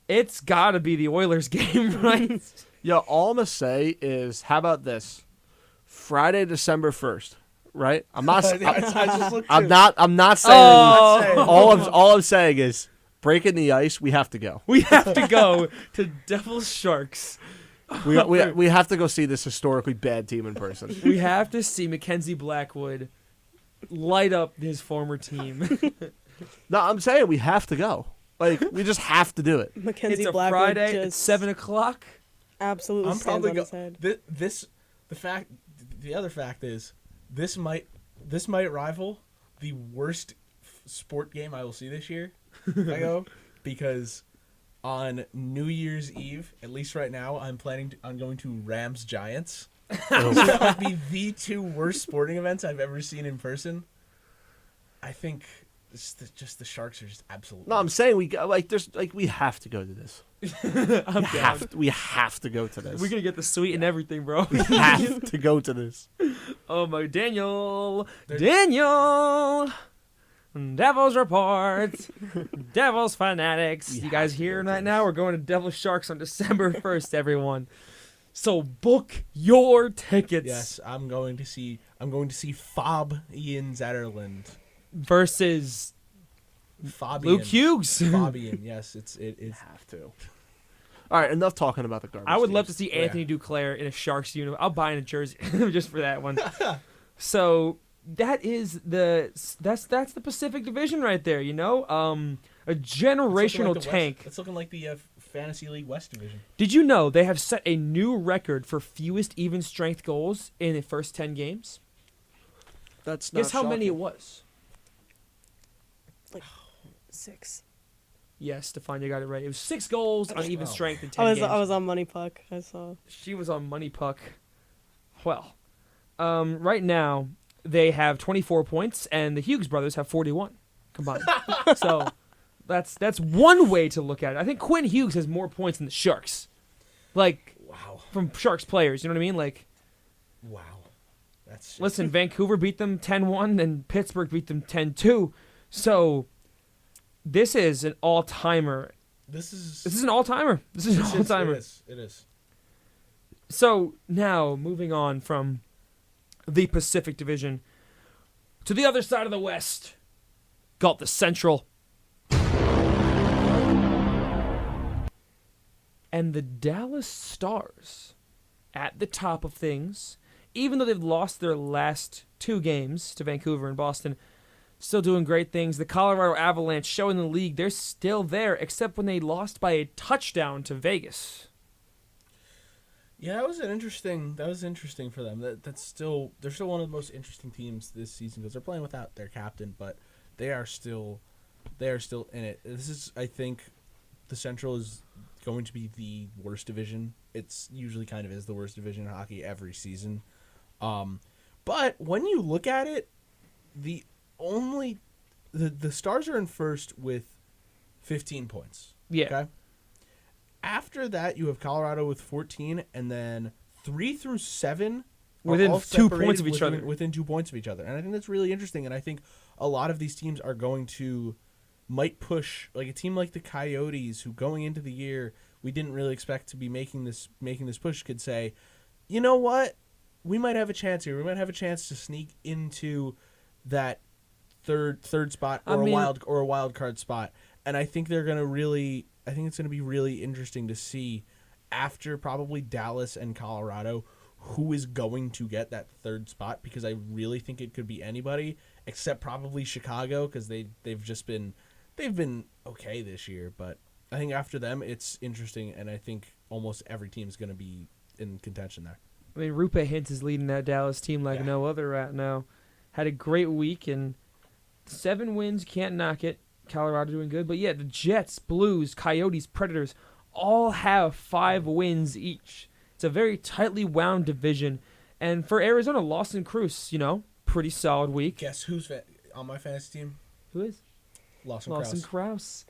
It's got to be the Oilers game, right? Yo, all I'm going to say is, how about this? Friday, December 1st, right? I'm not saying all I'm saying is, breaking the ice, we have to go. We have to go to Devils Sharks. We have to go see this historically bad team in person. We have to see Mackenzie Blackwood light up his former team. No, I'm saying we have to go. We just have to do it. Mackenzie It's a Blackwood Friday at 7:00. Absolutely I'm stands probably on his head. The other fact is this might rival the worst sport game I will see this year. If I go, because on New Year's Eve, at least right now, I'm going to Rams Giants. So that might be the two worst sporting events I've ever seen in person. I think just the Sharks are just absolutely. No, I'm saying we have to go to this. I'm down. We have to go to this. We're gonna get the suite and everything, bro. We have to go to this. Oh my, Daniel, Devils report, Devils fanatics. You guys here right now? We're going to Devil Sharks on December 1st, everyone. So book your tickets. Yes, I'm going to see Fabian Zetterland versus Fabian. Luke Hughes. Fabian, yes, it is. Have to. All right, enough talking about the garbage. I would love to teams. see Anthony Duclair in a Sharks uniform. I'll buy in a jersey just for that one. So that's the Pacific Division right there. You know, a generational tank. It's looking like the Fantasy League West Division. Did you know they have set a new record for fewest even strength goals in the first 10 games? That's not Guess how many it shocking. was? Like 6. Yes, Stefania got it right. It was 6 goals on even strength in 10 I was games. on Money Puck. I saw. She was on Money Puck. Well, right now they have 24 points, and the Hughes brothers have 41 combined. So that's one way to look at it. I think Quinn Hughes has more points than the Sharks, like Wow. from Sharks players. You know what I mean? Like, Wow. That's just, listen, Vancouver beat them 10-1, and Pittsburgh beat them 10-2. So this is an all-timer. This is This is an all-timer. This is an all-timer. It is. So now moving on from the Pacific Division to the other side of the West, called the Central. And the Dallas Stars at the top of things, even though they've lost their last 2 games to Vancouver and Boston, still doing great things. The Colorado Avalanche showing the league they're still there, except when they lost by a touchdown to Vegas. Yeah, that was interesting for them. They're still one of the most interesting teams this season because they're playing without their captain, but they are still in it. This is, I think, the Central is going to be the worst division. It's usually kind of is the worst division in hockey every season. But when you look at it, the Stars are in first with 15 points. Yeah. Okay. After that, you have Colorado with 14, and then 3 through 7 are Within all 2 separated points of each other. Within 2 points of each other, and I think that's really interesting. And I think a lot of these teams are going to might push, like a team like the Coyotes, who going into the year we didn't really expect to be making this push, could say, you know what, we might have a chance here. We might have a chance to sneak into that third spot or a wild card spot. And I think they're gonna really. I think it's going to be really interesting to see after probably Dallas and Colorado who is going to get that third spot, because I really think it could be anybody except probably Chicago, because they've been okay this year, but I think after them it's interesting, and I think almost every team is going to be in contention there. I mean, Rupe Hintz is leading that Dallas team like no other right now. Had a great week, and 7 wins, can't knock it. Colorado doing good. But yeah, the Jets, Blues, Coyotes, Predators all have 5 wins each. It's a very tightly wound division. And for Arizona, Lawson Cruz, pretty solid week. Guess who's on my fantasy team? Who is? Lawson Krause.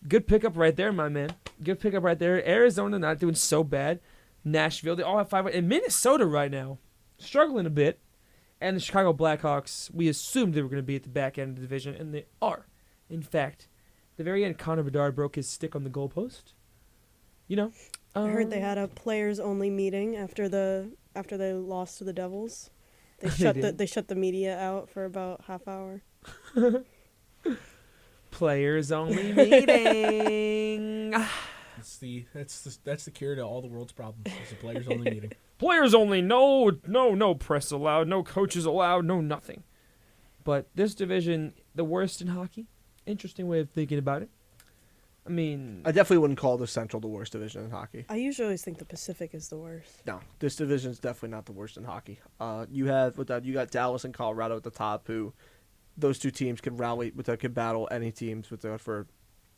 Good pickup right there, my man. Good pickup right there. Arizona not doing so bad. Nashville, they all have 5. And Minnesota right now, struggling a bit. And the Chicago Blackhawks, we assumed they were going to be at the back end of the division, and they are. In fact, at the very end, Connor Bedard broke his stick on the goalpost. I heard they had a players-only meeting after they lost to the Devils. They shut the media out for about half hour. Players only meeting. That's the cure to all the world's problems. It's a players only meeting. Players only. No press allowed. No coaches allowed. No nothing. But this division, the worst in hockey. Interesting way of thinking about it. I mean, I definitely wouldn't call the Central the worst division in hockey. I usually always think the Pacific is the worst. No, this division is definitely not the worst in hockey. You got Dallas and Colorado at the top, who those 2 teams can battle any teams for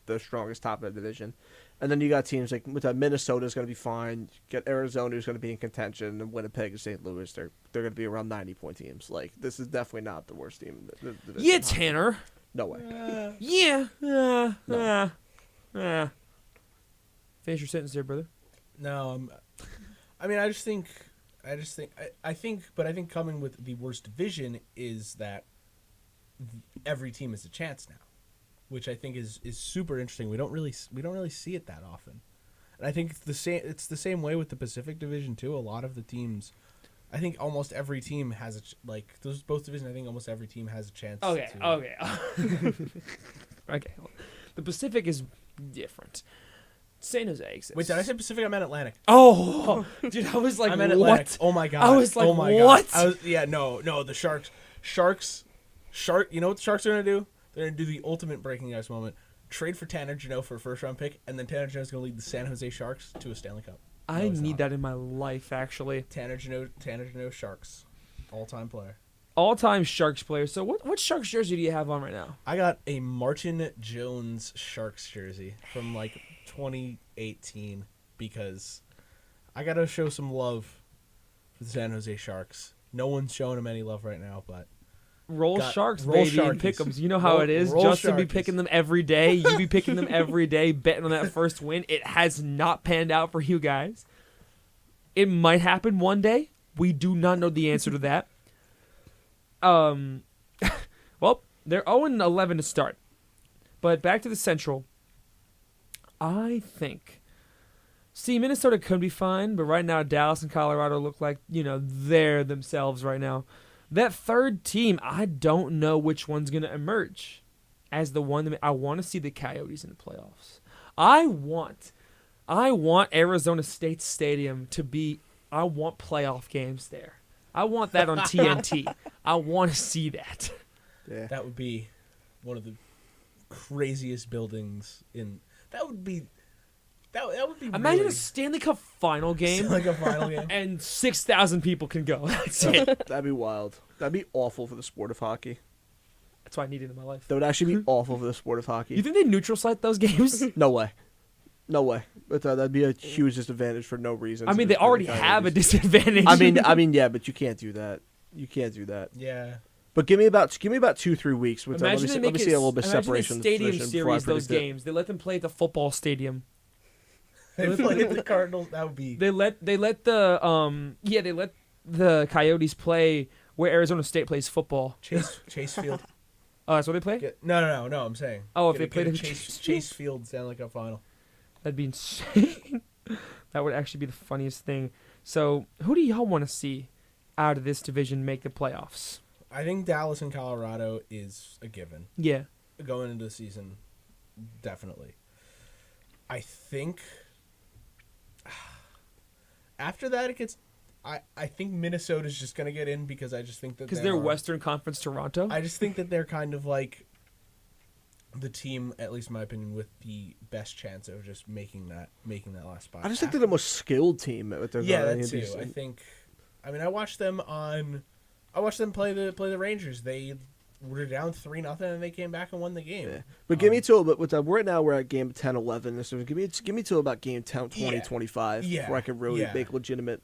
the strongest top of the division. And then you got teams like Minnesota is going to be fine. You got Arizona who's going to be in contention, and Winnipeg and St. Louis they're going to be around 90-point teams. Like, this is definitely not the worst team in the division. yeah, Tanner. No way. Yeah. No. Finish your sentence there, brother. No, I think coming with the worst division is that every team has a chance now, which I think is super interesting. We don't really see it that often, and I think it's the same way with the Pacific Division too. A lot of the teams, I think almost every team has both divisions. I think almost every team has a chance. Okay. to, Okay. Okay. The Pacific is different. San Jose exists. Wait, did I say Pacific? I meant Atlantic. Oh, dude, I was like, I meant Atlantic. what? Oh my god. I was like, oh my what? God. No, the Sharks. You know what the Sharks are gonna do? They're gonna do the ultimate breaking ice moment. Trade for Tanner Jeannot for a first round pick, and then Tanner Jeannot's gonna lead the San Jose Sharks to a Stanley Cup. I No, it's need not. that in my life, actually. Tanner Jeannot Sharks, all-time player. All-time Sharks player. So what Sharks jersey do you have on right now? I got a Martin Jones Sharks jersey from like 2018 because I gotta show some love for the San Jose Sharks. No one's showing them any love right now, but Roll Got- Sharks, roll baby, and Sharkies. pick 'ems. You know how Roll- it is. roll Justin be Sharkies. picking them every day. You be picking them every day, betting on that first win. It has not panned out for you guys. It might happen one day. We do not know the answer to that. Well, they're 0-11 to start. But back to the Central. I think. See, Minnesota could be fine, but right now Dallas and Colorado look like, they're themselves right now. That third team, I don't know which one's going to emerge as the one that I want to see the Coyotes in the playoffs. I want Arizona State Stadium to be, I want playoff games there. I want that on TNT. I want to see that. Yeah. that would be one of the craziest buildings in. That would be Imagine really, a Stanley Cup final game like a final game. and 6,000 people can go. That's it. That'd be wild. That'd be awful for the sport of hockey. That's what I needed in my life. That would actually be awful for the sport of You hockey. think they neutral site those games? No way. No way. But that'd be a huge disadvantage for no reason. I mean, they already have a disadvantage. I mean, yeah, but you can't do that. You can't do that. Yeah. But give me about 2-3 weeks. With Imagine let they me make see a little bit imagine separation. the Stadium position before I Series, those predict it. games. They let them play at the football stadium. They played the Cardinals. That would be. They let the Coyotes play where Arizona State plays football. Chase Field. Oh, that's what they play? No. I'm saying. Oh, if Get they a- played get a in Chase Field Stanley Cup final. That'd be insane. That would actually be the funniest thing. So, who do y'all want to see out of this division make the playoffs? I think Dallas and Colorado is a given Yeah. going into the season. Definitely. I think after that it gets. I think Minnesota's just gonna get in because I just think that Because they're Western Conference Toronto? I just think that they're kind of like the team, at least in my opinion, with the best chance of just making that last spot. I just think they're the most skilled team. At that too. I think. I mean, I watched them play the Rangers. They were down 3-0 and they came back and won the game. Yeah. But give me till right now we're at game 10, 11. So give me till about game 10, 20, 25 Yeah. before I can really Yeah. make legitimate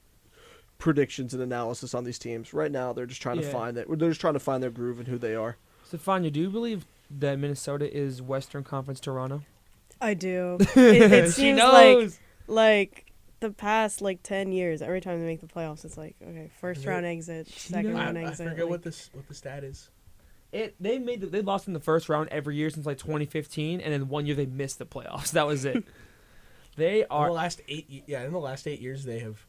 predictions and analysis on these teams. Right now they're just trying to find that. They're just trying to find their groove and who they are. Stefania, do you believe that Minnesota is Western Conference Toronto? I do. It She seems knows. like the past 10 years, every time they make the playoffs, it's like, okay, first round exit, second knows. round I exit. forget like- what the stat is. They lost in the first round every year since 2015, and then one year they missed the playoffs. That was it. They In are the last 8 years they have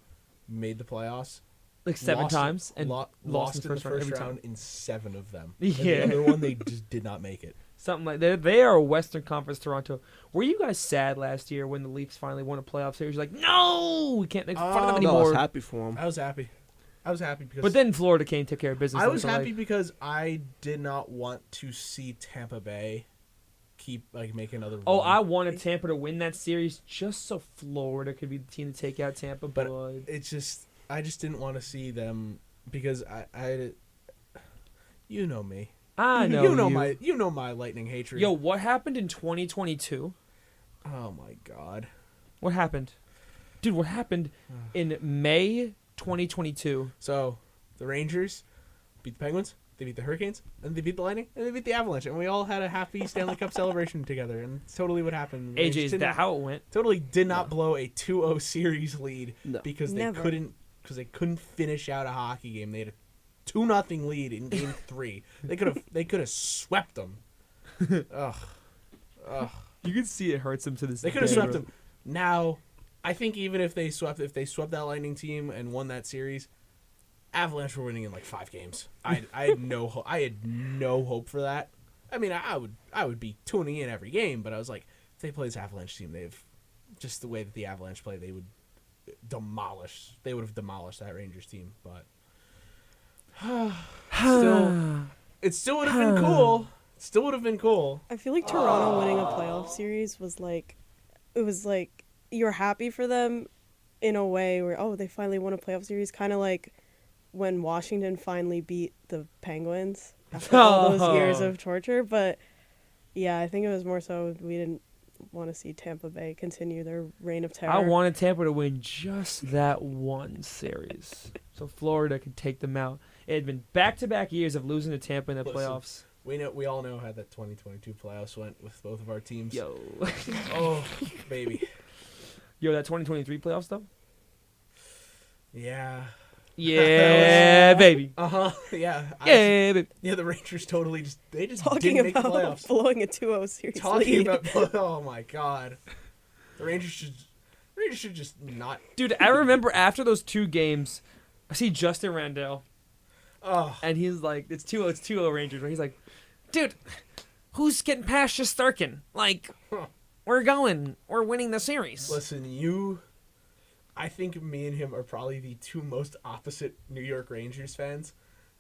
made the playoffs. like 7 Lost- times and lost lost in the first every round time. in 7 of them. Yeah. And the other one they just did not make it. Something like that. They are Western Conference Toronto. Were you guys sad last year when the Leafs finally won a playoff series? You're like, no, we can't make fun of them No, I anymore. was happy for them. I was happy because But then Florida came and took care of business. I and was so, like, happy because I did not want to see Tampa Bay keep make another run. Oh, I wanted Tampa to win that series just so Florida could be the team to take out Tampa. But But it's just I just didn't want to see them because I you know me. I know you know my Lightning hatred. Yo, what happened in 2022? Oh my god. What happened? Dude, what happened in May 2022? So, the Rangers beat the Penguins. they beat the Hurricanes, and they beat the Lightning, and they beat the Avalanche, and we all had a happy Stanley Cup celebration together, and it's totally what happened. AJ, is that how it went? Totally did not blow a 2-0 series lead No. because Never. they couldn't finish out a hockey game. They had a 2-0 lead in Game 3. They could have swept them. Ugh. You can see it hurts him to this They could have day. swept them. Now, I think even if they swept that Lightning team and won that series, Avalanche were winning in like 5 games. I had no hope for that. I mean, I would be tuning in every game, but I was like, if they play this Avalanche team, they've just the way that the Avalanche play, they would have demolished that Rangers team. But it still would have been cool. Still would have been cool. I feel like Toronto winning a playoff series was like, it was like you're happy for them in a way where, they finally won a playoff series, kind of like when Washington finally beat the Penguins after all those years of torture. But yeah, I think it was more so we didn't want to see Tampa Bay continue their reign of terror. I wanted Tampa to win just that one series, so Florida could take them out. It had been back-to-back years of losing to Tampa in the Listen. playoffs. We all know how the 2022 playoffs went with both of our teams. Yo, Oh, baby. that 2023 playoffs though. Yeah. Yeah, baby. Uh-huh. Yeah. Yeah, baby. Yeah, the Rangers totally just talking didn't make the about playoffs. blowing a 2-0 series Talking lead. about oh my god. The Rangers should just not. Dude, I remember after those 2 games, I see Justin Randell, Oh, and he's like, it's 2-0 Rangers, right? He's like, dude, who's getting past Shesterkin? Like, we're winning the series. listen, I think me and him are probably the 2 most opposite New York Rangers fans.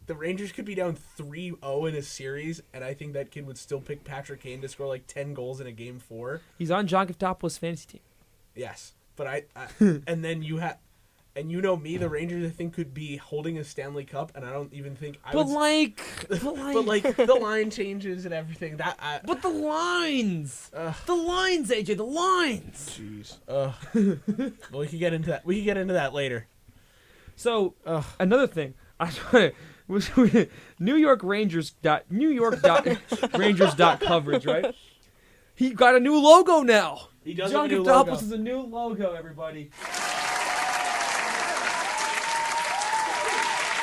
The Rangers could be down 3-0 in a series, and I think that kid would still pick Patrick Kane to score like 10 goals in a Game 4. He's on John Giftopoulos' fantasy team. Yes, but I and then you have, and you know me, the Rangers I think could be holding a Stanley Cup, and I don't even think I But would. like, But like the line changes and everything. but the lines, AJ, the lines. Jeez. Well, we can get into that. We can get into that later. So another thing, New York Rangers Rangers.coverage, right? He got a new logo now. He does John have a new logo. Giftopoulos is a new logo, everybody.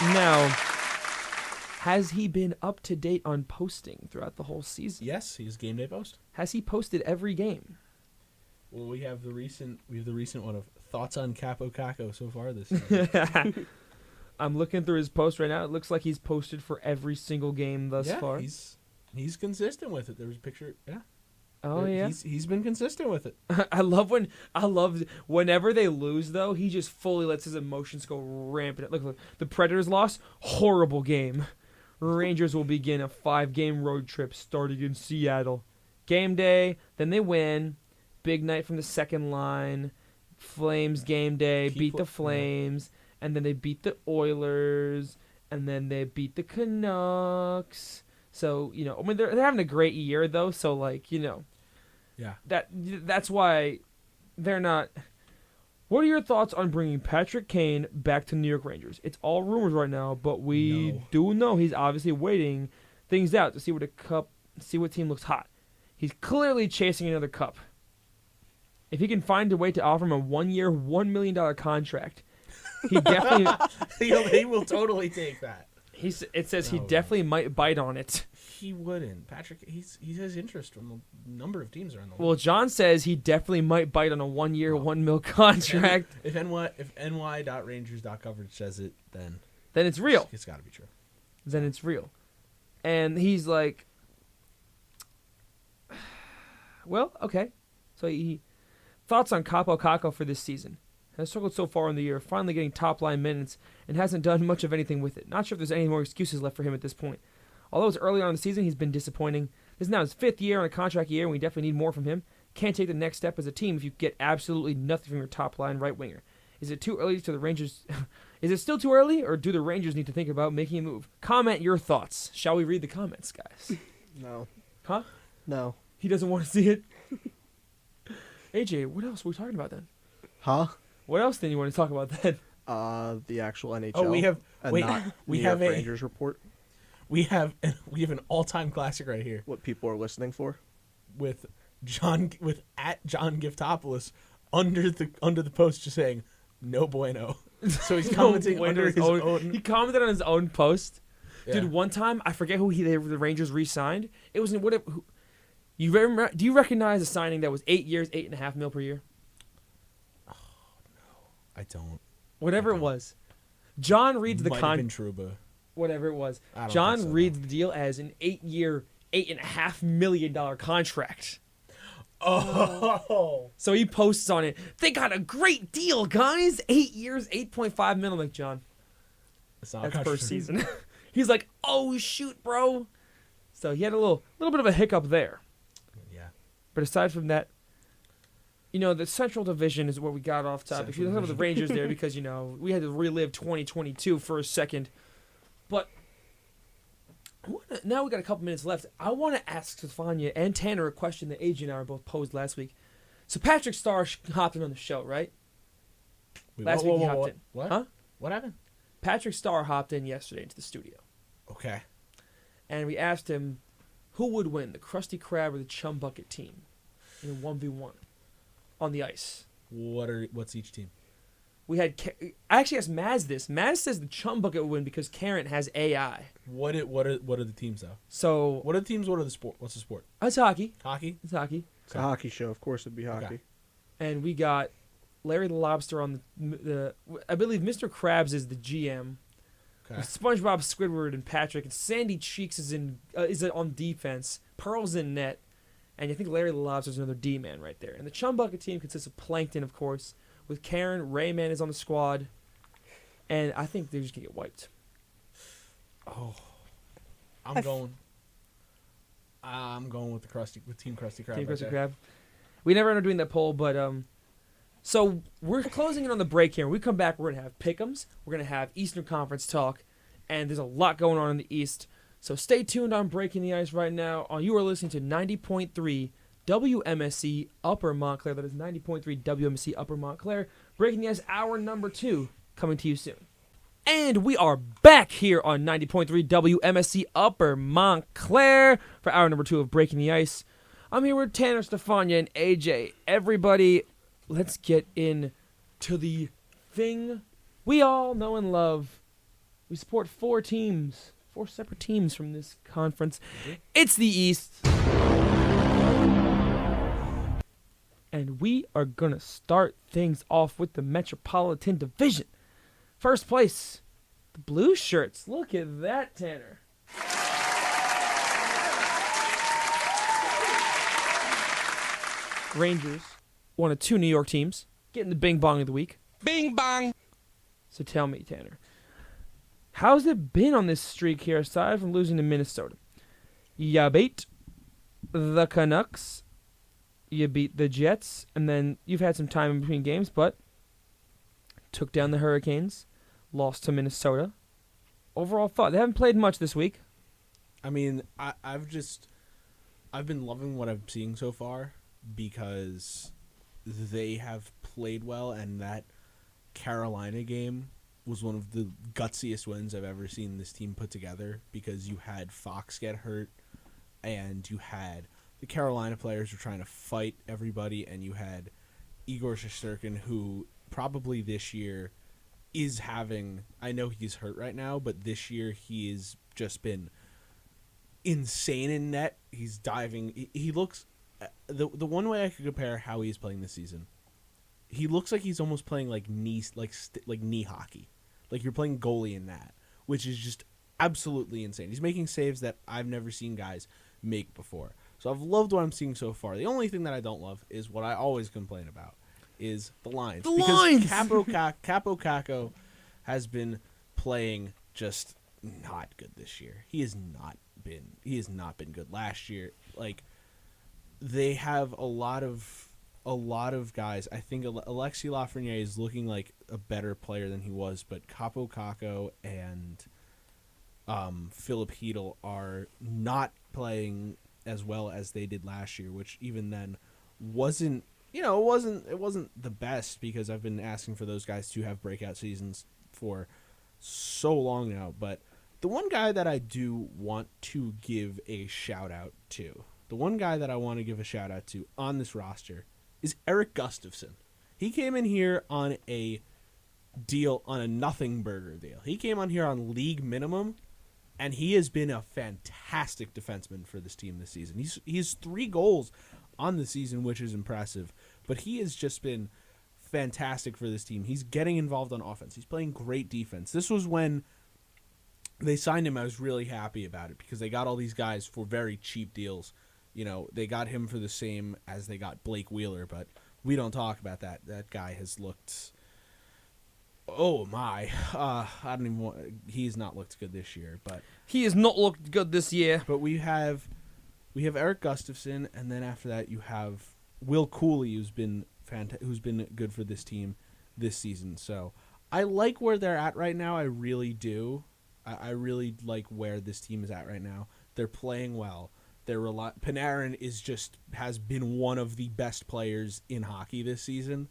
Now, has he been up to date on posting throughout the whole season? Yes, he's game day post. Has he posted every game? Well, we have the recent one of thoughts on Capo Caco so far this season. I'm looking through his post right now. It looks like he's posted for every single game thus far. He's consistent with it. There was a picture. Yeah. Oh yeah. He's been consistent with it. I love whenever they lose though, he just fully lets his emotions go rampant. Look, the Predators lost, horrible game. Rangers will begin a 5-game road trip starting in Seattle. Game day, then they win. Big night from the second line. Flames game day, beat the Flames, and then they beat the Oilers, and then they beat the Canucks. So, I mean, they're having a great year, though, so, Yeah. that's why they're not... What are your thoughts on bringing Patrick Kane back to New York Rangers? It's all rumors right now, but we do know he's obviously waiting things out to see what team looks hot. He's clearly chasing another cup. If he can find a way to offer him a 1-year, $1 million contract, he definitely... he will totally take that. It says he definitely might bite on it. He wouldn't. Patrick, he has interest from a number of teams around the Well, world. John says he definitely might bite on a 1-year, $1 million contract. If ny.rangers.coverage says it, then Then it's real. it's got to be true. Then it's real. And he's like, well, okay. So he thoughts on Capo Caco for this season. Has struggled so far in the year, finally getting top-line minutes, and hasn't done much of anything with it. Not sure if there's any more excuses left for him at this point. Although it's early on in the season, he's been disappointing. This is now his 5th year on a contract year, and we definitely need more from him. Can't take the next step as a team if you get absolutely nothing from your top-line right winger. Is it too early to the Rangers? Is it still too early, or do the Rangers need to think about making a move? Comment your thoughts. Shall we read the comments, guys? No. Huh? No. He doesn't want to see it. AJ, what else were we talking about then? Huh? What else then you want to talk about then? The actual NHL. Oh, we have and wait, not we New have York a Rangers report. we have an all-time classic right here What people are listening for? with at John Giftopoulos under the post just saying no bueno. So he's commenting under his own. He commented on his own post. Yeah. Dude, one time I forget who the Rangers re-signed. It was in whatever. You remember? Do you recognize a signing that was 8 years, $8.5 million per year? I don't. Whatever it was. John reads the Might have con. been Trouba. Whatever it was. I don't John think so, reads the deal as an 8-year, $8.5 million contract. Oh. So he posts on it. They got a great deal, guys. 8 years, $8.5 million. I'm like, John, It's not that's a first controversy. season. He's like, oh shoot, bro. So he had a little bit of a hiccup there. Yeah. But aside from that, the Central Division is where we got off top. If you Central look at the Rangers there, because we had to relive 2022 for a second. But now we got a couple minutes left. I want to ask Stefania and Tanner a question that AJ and I were both posed last week. So Patrick Starr hopped in on the show, right? Wait, Last week he hopped in. What? Huh? What happened? Patrick Starr hopped in yesterday into the studio. Okay. And we asked him who would win, the Krusty Krab or the Chum Bucket team in a 1v1 on the ice. What's each team? I actually asked Maz this. Maz says the Chum Bucket would win because Karen has AI. What are the teams though? So What are the teams? What are the sport? What's the sport? it's hockey. Hockey. It's hockey. It's a hockey show. Of course, it'd be hockey. Okay. And we got Larry the Lobster on the I believe Mr. Krabs is the GM. Okay. SpongeBob, Squidward, and Patrick, and Sandy Cheeks is on defense. Pearl's in net, and I think Larry the Lobster is another D-man right there. And the Chum Bucket team consists of Plankton, of course, with Karen. Rayman is on the squad, and I think they're just gonna get wiped. Oh, I I'm f- going. I'm going with Team Krusty Krab. Team right Krusty there. Krab. We never ended up doing that poll, but so we're closing in on the break here. When we come back, we're gonna have pick'ems. We're gonna have Eastern Conference talk, and there's a lot going on in the East. So stay tuned on Breaking the Ice right now. You are listening to 90.3 WMSC Upper Montclair. That is 90.3 WMSC Upper Montclair. Breaking the Ice, hour number 2, coming to you soon. And we are back here on 90.3 WMSC Upper Montclair for hour number 2 of Breaking the Ice. I'm here with Tanner, Stefania, and AJ. Everybody, let's get into the thing we all know and love. We support 4 separate teams from this conference. It's the East. And we are going to start things off with the Metropolitan Division. First place, the Blue Shirts. Look at that, Tanner. Rangers, one of 2 New York teams, getting the Bing Bong of the week. Bing bong. So tell me, Tanner, how's it been on this streak here aside from losing to Minnesota? You beat the Canucks, you beat the Jets, and then you've had some time in between games, but took down the Hurricanes, lost to Minnesota. Overall thought, they haven't played much this week. I mean, I've been loving what I'm seeing so far because they have played well, and that Carolina game was one of the gutsiest wins I've ever seen this team put together because you had Fox get hurt, and you had the Carolina players were trying to fight everybody, and you had Igor Shesterkin, who probably this year is having, I know he's hurt right now, but this year he has just been insane in net. He's diving. He looks, the one way I could compare how he's playing this season, he looks like he's almost playing like knee hockey, like you're playing goalie in that, which is just absolutely insane. He's making saves that I've never seen guys make before. So I've loved what I'm seeing so far. The only thing that I don't love is what I always complain about is the lines. Lines! Capo Caco has been playing just not good this year. He has not been good last year. Like, they have a lot of guys. I think Alexis Lafreniere is looking like a better player than he was, but Capo Caco and Philip Hedl are not playing as well as they did last year, which even then wasn't the best, because I've been asking for those guys to have breakout seasons for so long now. But The one guy that I do want to give a shout out to, the one guy that I want to give a shout out to on this roster is Eric Gustafson. He came in here on a deal, on a nothing burger deal. He came on here on league minimum, and he has been a fantastic defenseman for this team this season. He has 3 goals on the season, which is impressive, but he has just been fantastic for this team. He's getting involved on offense. He's playing great defense. This was when they signed him. I was really happy about it because they got all these guys for very cheap deals. You know, they got him for the same as they got Blake Wheeler, but we don't talk about that. That guy has looked, oh my, I don't even want, he's not looked good this year, but He has not looked good this year. but we have Eric Gustafson, and then after that you have Will Cooley, who's been good for this team this season. So I like where they're at right now. I really do. I really like where this team is at right now. They're playing well. Panarin has been one of the best players in hockey this season,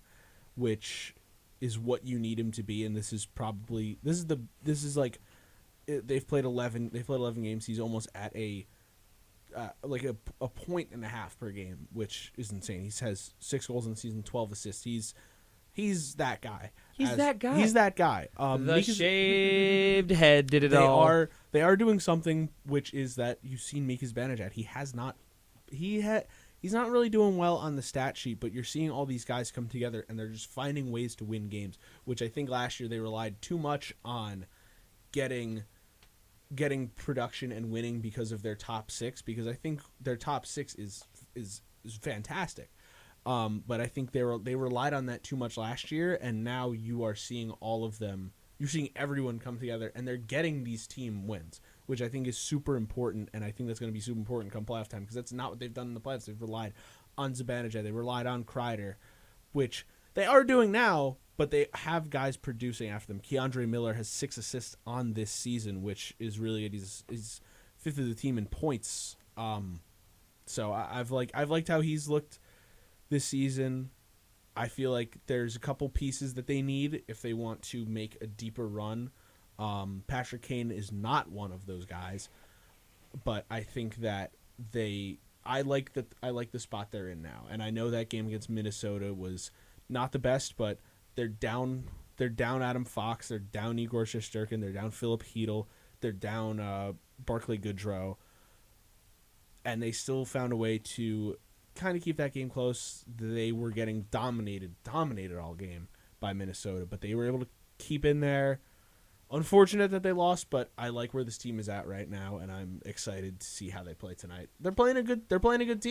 which is what you need him to be. And they've played 11 games. He's almost at a point and a half per game, which is insane. He has 6 goals in the season, 12 assists. He's that guy. He's that guy. He's that guy. The shaved head did it all. They are doing something, which is that you've seen Mika Zibanejad. He's not really doing well on the stat sheet, but you're seeing all these guys come together and they're just finding ways to win games, which I think last year they relied too much on getting production and winning because of their top 6, because I think their top 6 is fantastic. But I think they relied on that too much last year, and now you are seeing all of them. You're seeing everyone come together, and they're getting these team wins, which I think is super important, and I think that's going to be super important come playoff time, because that's not what they've done in the playoffs. They've relied on Zibanejad. They relied on Kreider, which they are doing now, but they have guys producing after them. Keandre Miller has 6 assists on this season, which is really good. He's 5th of the team in points. So I've liked how he's looked this season. I feel like there's a couple pieces that they need if they want to make a deeper run. Patrick Kane is not one of those guys, but I think that I like the spot they're in now. And I know that game against Minnesota was not the best, but they're down Adam Fox, they're down Igor Shesterkin, they're down Philip Hedl, they're down Barclay Goodrow, and they still found a way to kind of keep that game close. They were getting dominated all game by Minnesota, but they were able to keep in there. Unfortunate that they lost, but I like where this team is at right now, and I'm excited to see how they play tonight. They're playing a good team. They're playing a good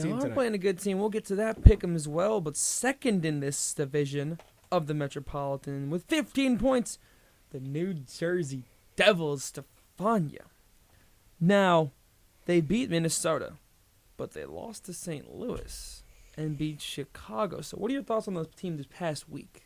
team tonight. Playing a good team. We'll get to that pick'em as well, but second in this division of the Metropolitan with 15 points, the New Jersey Devils, Stefania. Now, they beat Minnesota, but they lost to St. Louis and beat Chicago. So what are your thoughts on the team this past week?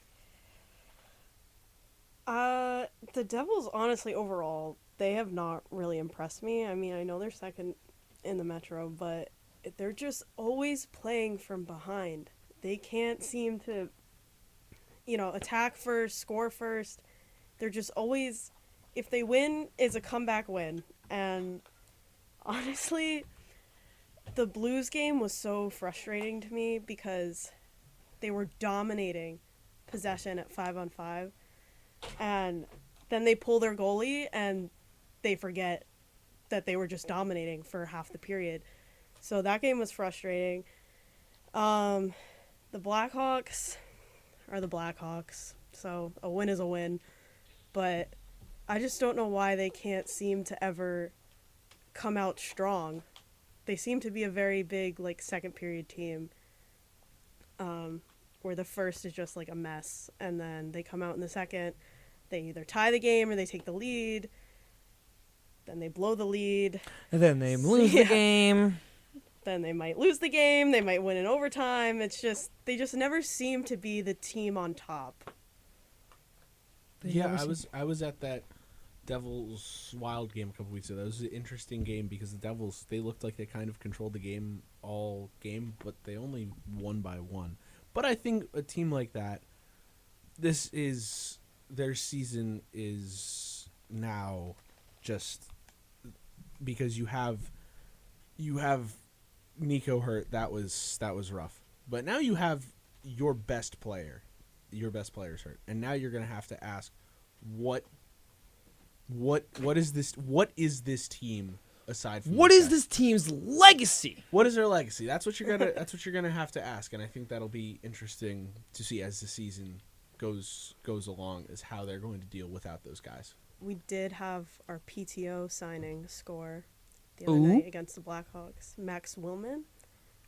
The Devils, honestly, overall, they have not really impressed me. I mean, I know they're second in the Metro, but they're just always playing from behind. They can't seem to, attack first, score first. They're just always, if they win, it's a comeback win. And honestly, the Blues game was so frustrating to me because they were dominating possession at 5-on-5, and then they pull their goalie and they forget that they were just dominating for half the period. So that game was frustrating. The Blackhawks are the Blackhawks, so a win is a win. But I just don't know why they can't seem to ever come out strong. They seem to be a very big, second period team, where the first is just, a mess. And then they come out in the second, they either tie the game or they take the lead. Then they blow the lead. And then they lose the game. Then they might lose the game. They might win in overtime. It's just, they just never seem to be the team on top. I was at that Devils Wild game a couple weeks ago. That was an interesting game because the Devils, they looked like they kind of controlled the game all game, but they only won by 1. But I think a team like that, their season is now just because you have Nico hurt. That was rough. But now you have your best player. Your best player's hurt, and now you're going to have to ask, what is this team aside from What these is guys? this team's legacy? What is their legacy? That's what you're gonna have to ask, and I think that'll be interesting to see as the season goes along, is how they're going to deal without those guys. We did have our PTO signing score the other Ooh. night against the Blackhawks. Max Willman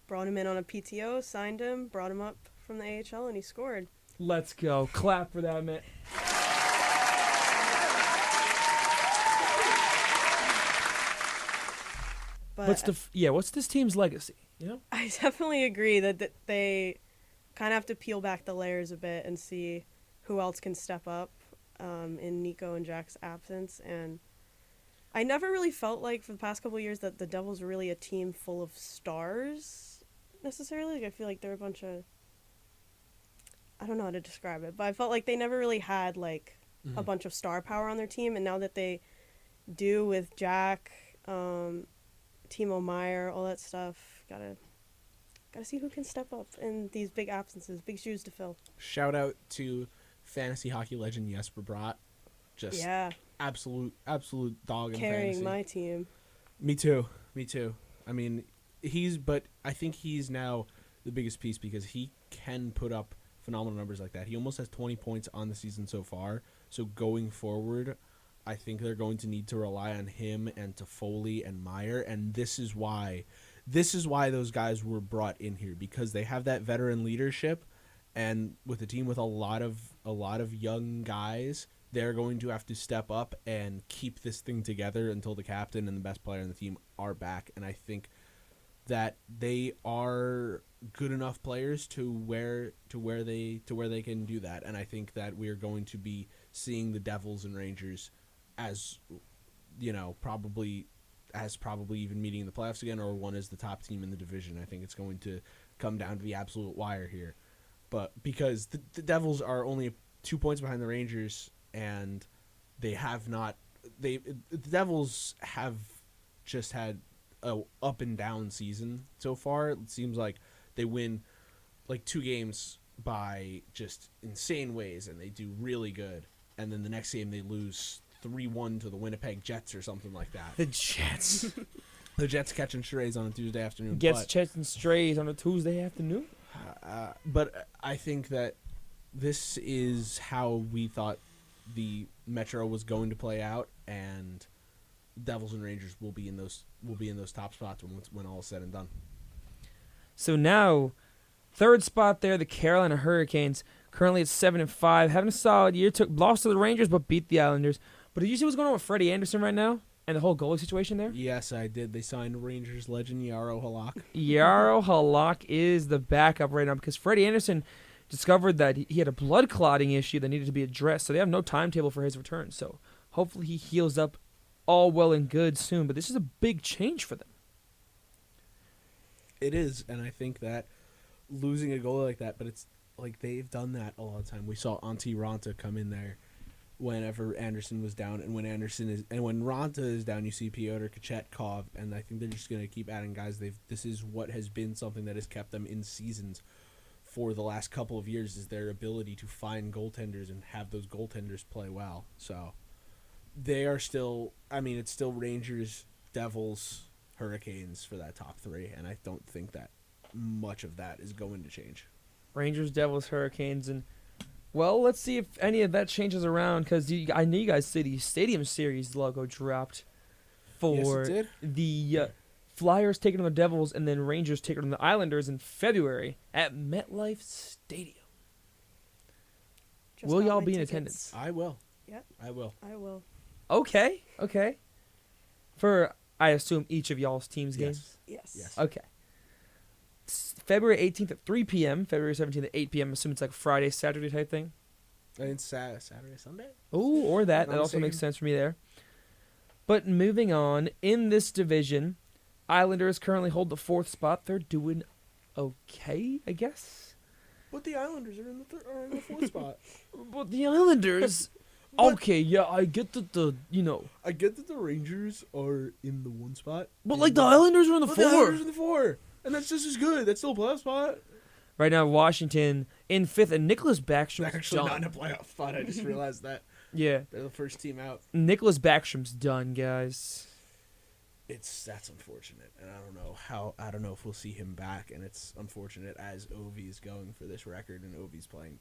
brought him in on a PTO, signed him, brought him up from the AHL, and he scored. Let's go. Clap for that, man. But What's this team's legacy? You know? I definitely agree that they kind of have to peel back the layers a bit and see who else can step up in Nico and Jack's absence. And I never really felt like for the past couple of years that the Devils were really a team full of stars necessarily. Like, I feel like they're a bunch of, I don't know how to describe it, but I felt like they never really had like a bunch of star power on their team. And now that they do with Jack, Timo Meyer, all that stuff, gotta see who can step up in these big absences, big shoes to fill. Shout out to fantasy hockey legend Jesper Bratt, just Yeah, absolute dog in carrying fantasy. my team. Me too. I mean, but I think he's now the biggest piece because he can put up phenomenal numbers like that. He almost has 20 points on the season so far. So going forward, I think they're going to need to rely on him and Toffoli and Meyer, and this is why those guys were brought in here, because they have that veteran leadership, and with a team with a lot of young guys, they're going to have to step up and keep this thing together until the captain and the best player on the team are back. And I think that they are good enough players to where they can do that. And I think that we're going to be seeing the Devils and Rangers as, you know, probably even meeting in the playoffs again, or one as the top team in the division. I think it's going to come down to the absolute wire here. But because the Devils are only 2 points behind the Rangers, and the Devils have just had a up and down season so far. It seems like they win like 2 games by just insane ways, and they do really good. And then the next game they lose 3-1 to the Winnipeg Jets or something like that. The Jets. The Jets catching strays on a Tuesday afternoon. Gets Jets and strays on a Tuesday afternoon. But I think that this is how we thought the Metro was going to play out, and Devils and Rangers will be in those top spots when all is said and done. So now, third spot there, the Carolina Hurricanes, currently at 7-5, having a solid year. Lost to the Rangers, but beat the Islanders. But did you see what's going on with Freddie Anderson right now and the whole goalie situation there? Yes, I did. They signed Rangers legend Yaro Halak. Yaro Halak is the backup right now because Freddie Anderson discovered that he had a blood clotting issue that needed to be addressed, so they have no timetable for his return. So hopefully he heals up all well and good soon. But this is a big change for them. It is, and I think that losing a goalie like that, but it's like they've done that a lot of time. We saw Antti Ranta come in there whenever Anderson was down, and when Ranta is down, you see Pyotr Kochetkov, and I think they're just going to keep adding guys. This is what has been something that has kept them in seasons for the last couple of years, is their ability to find goaltenders and have those goaltenders play well. So they are still, I mean, it's still Rangers, Devils, Hurricanes for that top 3, and I don't think that much of that is going to change. Rangers, Devils, Hurricanes, and well, let's see if any of that changes around because I know you guys see the Stadium Series logo dropped for Yes, it did. the Flyers taking on the Devils and then Rangers taking on the Islanders in February at MetLife Stadium. Just Will got y'all my be in tickets. attendance? I will. Yep. I will. I will. Okay. For, I assume, each of y'all's teams' Yes. games? Yes. Okay. February 18th at 3 p.m., February 17th at 8 p.m. Assume it's like Friday, Saturday type thing. And it's Saturday, Sunday? Ooh, or that. Not That also mistaken. makes sense for me there. But moving on, in this division, Islanders currently hold the 4th spot. They're doing okay, I guess. But the Islanders are in the 4th spot. But the Islanders Okay, yeah, I get that I get that the Rangers are in the 1 spot. but like the Islanders are in the But 4. the Islanders are in the 4. And that's just as good. That's still a playoff spot. Right now, Washington in 5th, and Nicholas Backstrom's They're actually done. not in a playoff spot. I just realized that. Yeah, They're the first team out. Nicholas Backstrom's done, guys. That's unfortunate, and I don't know if we'll see him back, and it's unfortunate as Ovi's going for this record, and Ovi's playing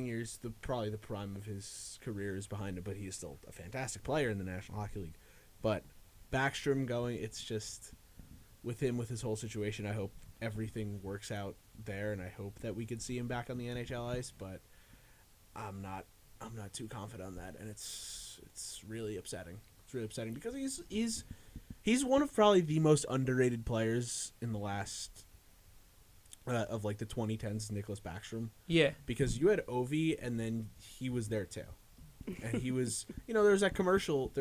years, probably the prime of his career is behind him, but he is still a fantastic player in the National Hockey League. But Backstrom going, it's just with him, with his whole situation, I hope everything works out there, and I hope that we could see him back on the NHL ice, but I'm not too confident on that, and it's really upsetting. It's really upsetting because he's one of probably the most underrated players in the last of like the 2010s, Nicholas Backstrom. Yeah, Because you had Ovi, and then he was there too, and he was there was that commercial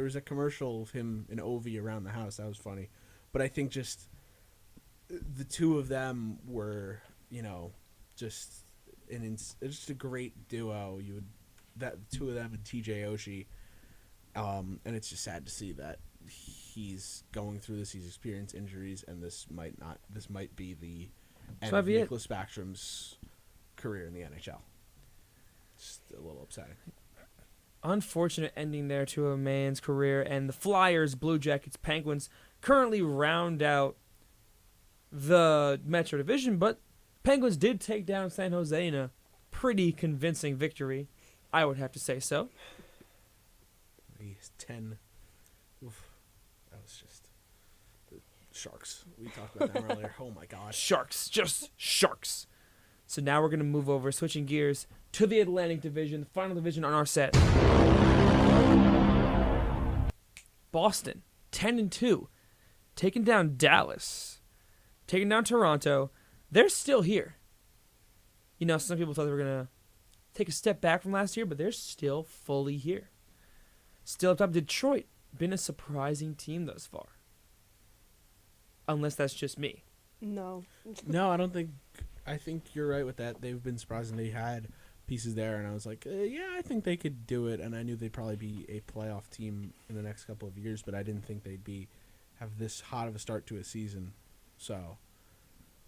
of him and Ovi around the house. That was funny, but I think just the two of them were just just a great duo. The two of them and TJ Oshie. And it's just sad to see that he's going through this. He's experienced injuries, and this might be the end might of be it. Nicholas Backstrom's career in the NHL. Just a little upsetting. unfortunate ending there to a man's career. And the Flyers, Blue Jackets, Penguins currently round out the Metro Division, but Penguins did take down San Jose in a pretty convincing victory, I would have to say so. He's 10. Oof. That was just the Sharks. We talked about them earlier. Oh my gosh. Sharks, just Sharks. So now we're going to move over, switching gears to the Atlantic Division, the final division on our set. Boston, 10-2, taking down Dallas, taking down Toronto. They're still here. You know, some people thought they were going to take a step back from last year, but they're still fully here. Still up top, Detroit, been a surprising team thus far. Unless that's just me. No. No, I don't think. I think you're right with that. They've been surprising. They had pieces there, and I was like, yeah, I think they could do it. And I knew they'd probably be a playoff team in the next couple of years, but I didn't think they'd have this hot of a start to a season. So,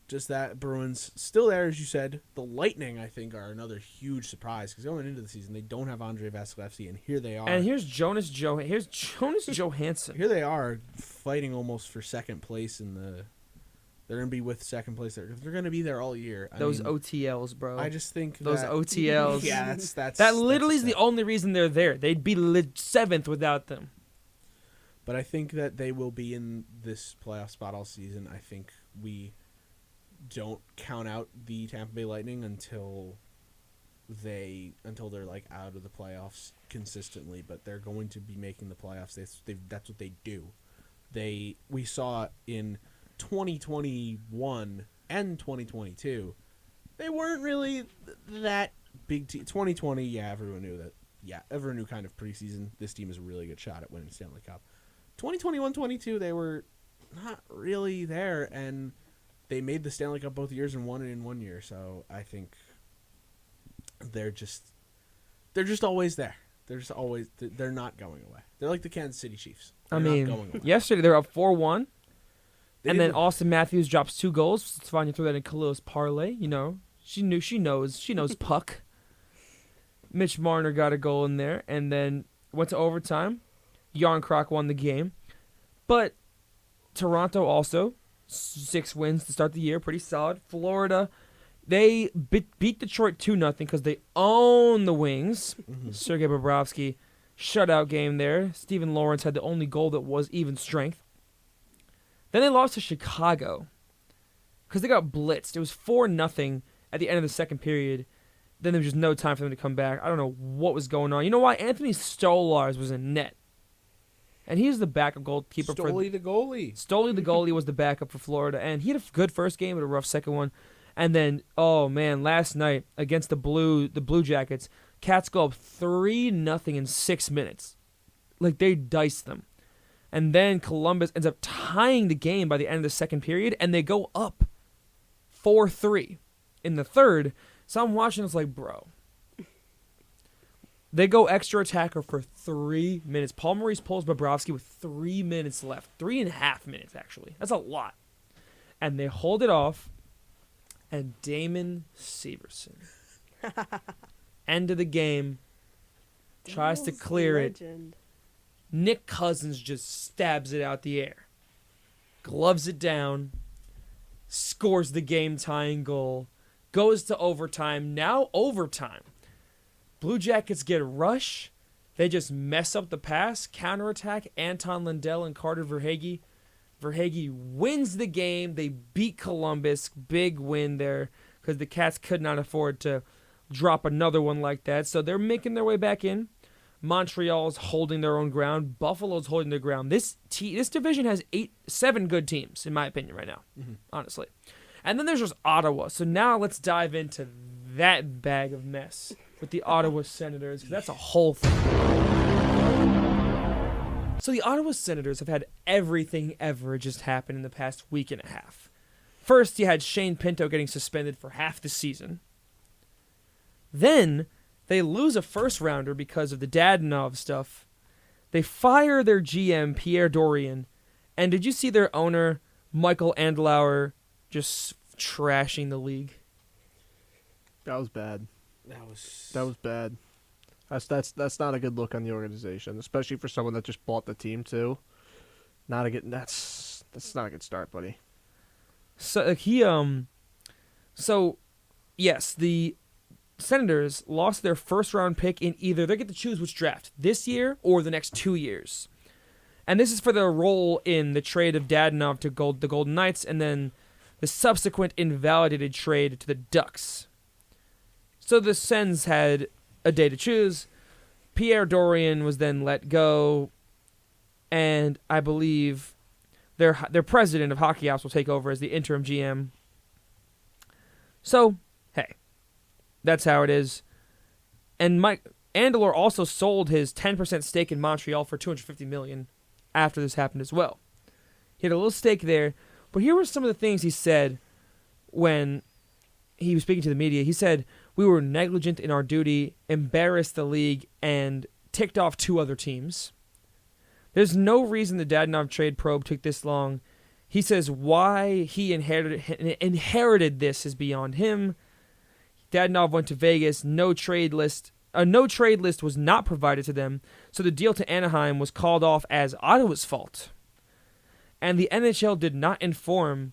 just that. Bruins still there, as you said. The Lightning, I think, are another huge surprise because going into the season, they don't have Andrei Vasilevsky, and here they are. And here's Jonas Johansson. Here they are fighting almost for second place in the. They're going to be with second place there. They're going to be there all year. Those OTLs, bro. I just think those that, OTLs. Yeah, that literally is the upset. only reason they're there. They'd be seventh without them. But I think that they will be in this playoff spot all season. I think we don't count out the Tampa Bay Lightning until they're like out of the playoffs consistently. But they're going to be making the playoffs. That's what they do. We saw in 2021 and 2022, they weren't really that big team. 2020, yeah, everyone knew that. Yeah, everyone knew kind of preseason this team is a really good shot at winning Stanley Cup. 2021-22, they were not really there, and they made the Stanley Cup both years and won it in 1 year. So I think they're just always there. They're not going away. They're like the Kansas City Chiefs. They're not going away. Yesterday they're up 4-1. They And then didn't- Austin Matthews drops 2 goals. It's fine. You throw that in Khalil's parlay. You know, she knows puck. Mitch Marner got a goal in there, and then went to overtime. Yarncroc won the game, but Toronto also 6 wins to start the year, pretty solid. Florida, they beat Detroit 2-0 because they own the Wings. Sergei Bobrovsky shutout game there. Steven Lawrence had the only goal that was even strength. Then they lost to Chicago because they got blitzed. It was 4-0 at the end of the second period. Then there was just no time for them to come back. I don't know what was going on. You know why? Anthony Stolarz was in net. And he's the backup goalkeeper Stoley the goalie. Stoley the goalie was the backup for Florida. And he had a good first game, but a rough second one. And then, oh man, last night against the Blue Jackets, Cats go up 3-0 in 6 minutes. Like, they diced them. And then Columbus ends up tying the game by the end of the second period, and they go up 4-3 in the third. So I'm watching, it's like, bro, They go extra attacker for 3 minutes. Paul Maurice pulls Bobrovsky with 3 minutes left. 3.5 minutes, actually. That's a lot. And they hold it off. And Damon Severson, end of the game, tries to Daniel's clear it. legend. Nick Cousins just stabs it out the air. Gloves it down. Scores the game-tying goal. Goes to overtime. Now overtime. Blue Jackets get a rush. They just mess up the pass. Counterattack. Anton Lundell and Carter Verhaeghe. Verhaeghe wins the game. They beat Columbus. Big win there because the Cats could not afford to drop another one like that. So they're making their way back in. Montreal's holding their own ground. Buffalo's holding their ground. This division has 7 good teams, in my opinion, right now, honestly. And then there's just Ottawa. So now let's dive into that bag of mess with the Ottawa Senators, because that's a whole thing. So the Ottawa Senators have had everything ever just happen in the past week and a half. First, you had Shane Pinto getting suspended for half the season. Then, they lose a first-rounder because of the Dadonov stuff. They fire their GM, Pierre Dorian. And did you see their owner, Michael Andlauer, just trashing the league? That was bad. That was That was bad. That's not a good look on the organization, especially for someone that just bought the team too. That's not a good start, buddy. So yes, the Senators lost their first round pick in either they get to choose which draft, this year or the next 2 years. And this is for their role in the trade of Dadonov to the Golden Knights and then the subsequent invalidated trade to the Ducks. So the Sens had a day to choose. Pierre Dorian was then let go, and I believe their president of Hockey Ops will take over as the interim GM. So, hey, that's how it is. And Mike Andlauer also sold his 10% stake in Montreal for $250 million after this happened as well. He had a little stake there, but here were some of the things he said when he was speaking to the media. He said, "We were negligent in our duty, embarrassed the league, and ticked off 2 other teams. There's no reason the Dadonov trade probe took this long." He says why he inherited this is beyond him. Dadonov went to Vegas. A no trade list was not provided to them, so the deal to Anaheim was called off as Ottawa's fault. And the NHL did not inform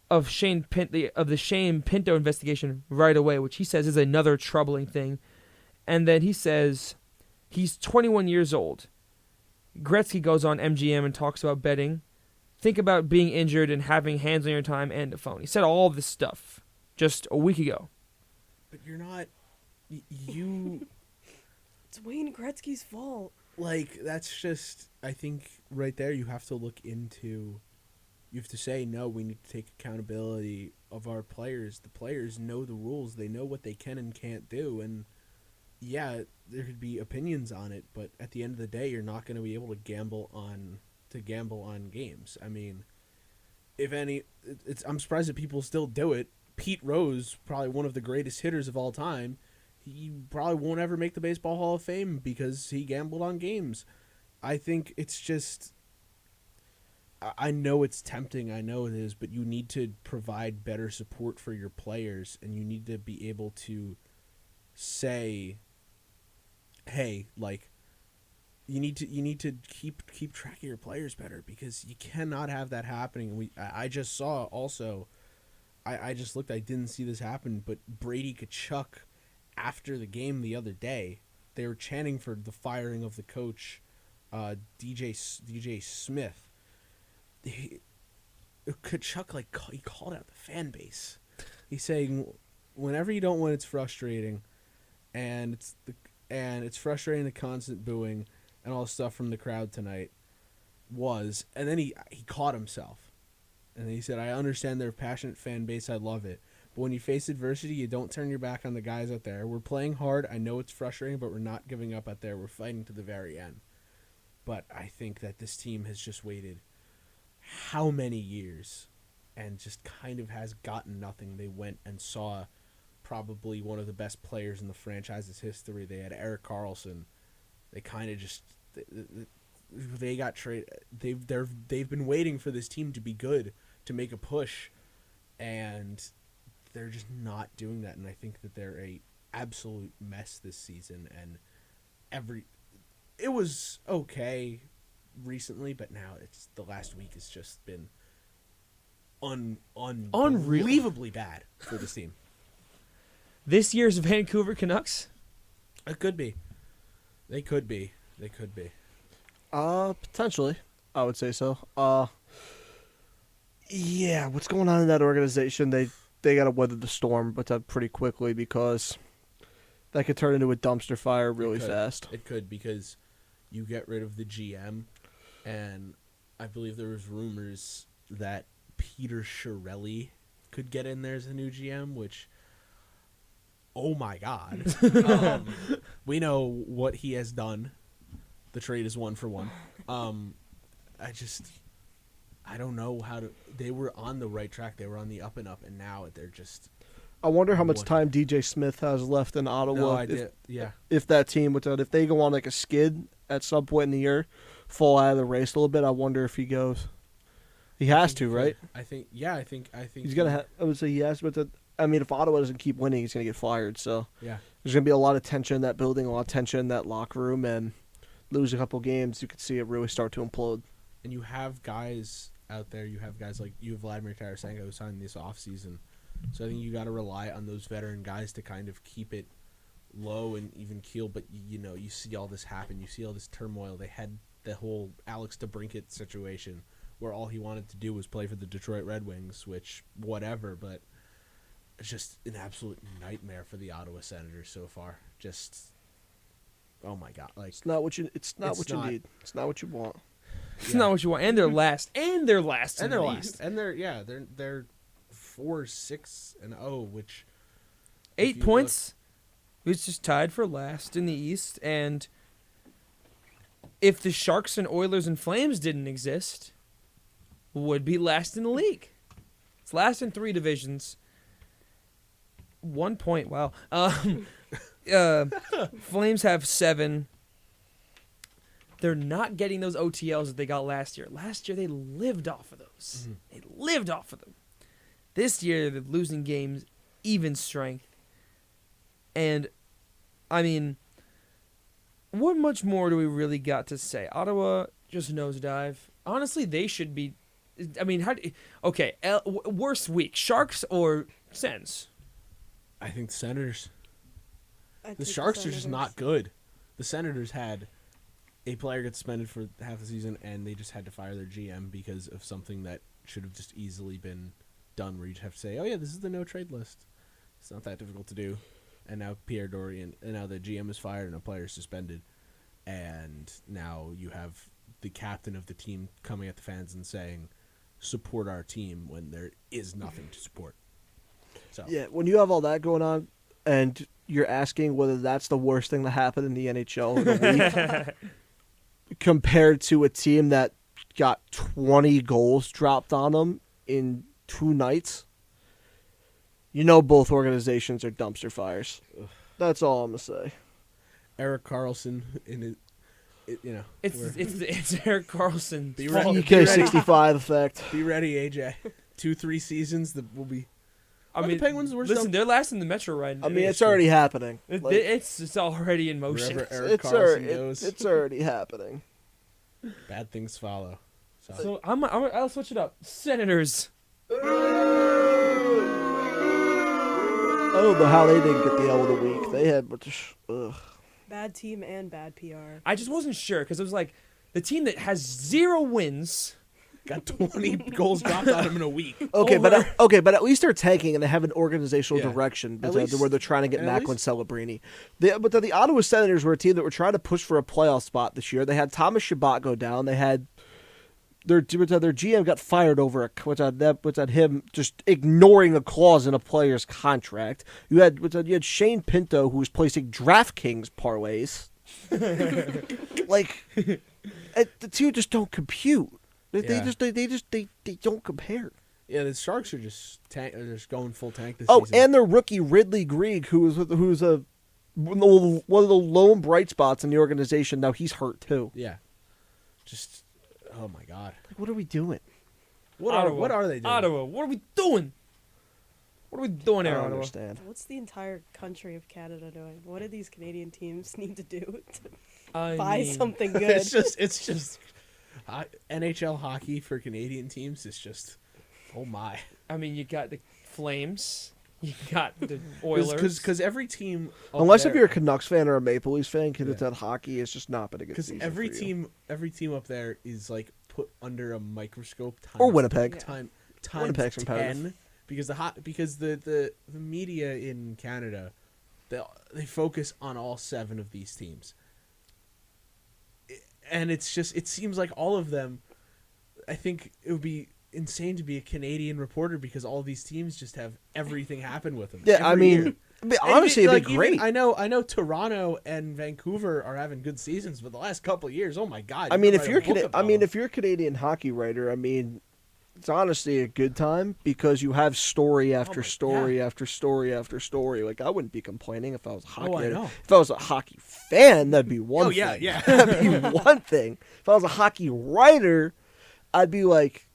of the Shane Pinto investigation right away, which he says is another troubling thing. And then he says he's 21 years old. Gretzky goes on MGM and talks about betting. Think about being injured and having hands on your time and a phone. He said all this stuff just a week ago. But you're not. You. It's Wayne Gretzky's fault. Like, that's just. I think right there you have to look into. You have to say, no, we need to take accountability of our players. The players know the rules. They know what they can and can't do. And, yeah, there could be opinions on it, but at the end of the day, you're not going to be able to gamble on games. I mean, if any, I'm surprised that people still do it. Pete Rose, probably one of the greatest hitters of all time, he probably won't ever make the Baseball Hall of Fame because he gambled on games. I think it's just... I know it's tempting, I know it is, but you need to provide better support for your players, and you need to be able to say, hey, like, you need to keep track of your players better, because you cannot have that happening. I just saw also, I just looked, I didn't see this happen, but Brady Tkachuk, after the game the other day, they were chanting for the firing of the coach, DJ Smith. Tkachuk, like, he called out the fan base. He's saying, whenever you don't win, it's frustrating, and it's frustrating, the constant booing and all the stuff from the crowd tonight and then he caught himself, and he said, I understand they're a passionate fan base, I love it, but when you face adversity, you don't turn your back on the guys out there. We're playing hard, I know it's frustrating, but we're not giving up out there, we're fighting to the very end. But I think that this team has just waited how many years and just kind of has gotten nothing. They went and saw probably one of the best players in the franchise's history. They had Erik Karlsson. They kind of just they got traded. They've been waiting for this team to be good, to make a push, and they're just not doing that. And I think that they're a absolute mess this season. And it was okay recently, but now it's the last week has just been unbelievably bad for this team. This year's Vancouver Canucks? It could be. They could be. Potentially, I would say so. Yeah, what's going on in that organization? They got to weather the storm, but that pretty quickly because that could turn into a dumpster fire really fast. It could, because you get rid of the GM, and I believe there was rumors that Peter Chiarelli could get in there as the new GM, which, oh my God. We know what he has done. The trade is 1-for-1. I don't know how to. They were on the right track. They were on the up and up, and now they're just. I wonder how much time DJ Smith has left in Ottawa. No idea. If that team, if they go on like a skid at some point in the year, fall out of the race a little bit, I wonder if he goes. He has to, right? I think. Yeah, I think he's gonna. I would say yes, but if Ottawa doesn't keep winning, he's gonna get fired. So yeah, there's gonna be a lot of tension in that building, a lot of tension in that locker room, and lose a couple games, you could see it really start to implode. And you have guys out there. You have guys like Vladimir Tarasenko who signed this offseason. So I think you got to rely on those veteran guys to kind of keep it low and even keel. But you see all this happen. You see all this turmoil. They had the whole Alex DeBrincat situation where all he wanted to do was play for the Detroit Red Wings, which whatever. But it's just an absolute nightmare for the Ottawa Senators so far. Just oh my God! Like it's not what you need. It's not It's not what you want. It's not what you want. And they're last. And they're last. And they're last. And they're 4-6-0, which 8 points. It's just tied for last in the East. And if the Sharks and Oilers and Flames didn't exist, would be last in the league. It's last in 3 divisions. 1 point. Wow. Flames have 7. They're not getting those OTLs that they got last year. Last year, they lived off of those. Mm-hmm. They lived off of them. This year, they're losing games, even strength. And, what much more do we really got to say? Ottawa just nosedive. Honestly, they should be... worst week, Sharks or Sens? I think the Senators. The Sharks are just not good. The Senators had a player get suspended for half the season, and they just had to fire their GM because of something that should have just easily been done, where you'd have to say, oh yeah, this is the no-trade list. It's not that difficult to do. And now Pierre Dorian, and now the GM is fired and a player is suspended. And now you have the captain of the team coming at the fans and saying, support our team, when there is nothing to support. So yeah, when you have all that going on, and you're asking whether that's the worst thing that happened in the NHL in a week, compared to a team that got 20 goals dropped on them in 2 nights, both organizations are dumpster fires. That's all I'm gonna say. Erik Karlsson it's Erik Karlsson. Be ready. EK65 effect. Be ready, AJ. 2-3 seasons that will be. The Penguins were. Listen, they're last in the Metro right now. It's already happening. It's already in motion. It's already happening. Bad things follow. So I'll switch it up. Senators. I don't know how they didn't get the L of the week. They had bad team and bad PR. I just wasn't sure because it was like the team that has 0 wins got 20 goals dropped on them in a week. Okay, but at least they're tanking and they have an organizational direction where they're trying to get Macklin Celebrini. But the Ottawa Senators were a team that were trying to push for a playoff spot this year. They had Thomas Chabot go down. They had their GM got fired over him just ignoring a clause in a player's contract. You had Shane Pinto, who was placing DraftKings parlays. The two just don't compute. They don't compare. Yeah, the Sharks are just are just going full tank this Oh, season. and their rookie Ridley Greig, who's one of the lone bright spots in the organization. Now he's hurt too. yeah, just oh my god, Like, what are we doing? what Ottawa. are they doing? Ottawa, what are we doing? What are we doing I here, don't Ottawa? understand. What's the entire country of Canada doing? What do these Canadian teams need to do to I buy mean, something good? it's just NHL hockey for Canadian teams is just oh my. I mean, you got the Flames, you got the Oilers. Because every team Unless if you're a Canucks fan or a Maple Leafs fan, because it's Yeah. that hockey is just not been a good because season. every for you. team up there is like put under a microscope. Or Winnipeg. Yeah. Times Winnipeg's 10 competitive. because the media in Canada they focus on all 7 of these teams. And it seems like all of them. I think it would be insane to be a Canadian reporter because all these teams just have everything happen with them. Yeah, I every mean, year. honestly, And, it'd be great. I know Toronto and Vancouver are having good seasons, but the last couple of years, oh my god! I mean, you if could you're write a book about them. if you're a Canadian hockey writer, I mean, it's honestly a good time because you have story after story after story after story. Like I wouldn't be complaining if I was a hockey I writer. know. If I was a hockey fan, that'd be one Oh, thing. yeah, yeah. That'd be one thing. If I was a hockey writer, I'd be like,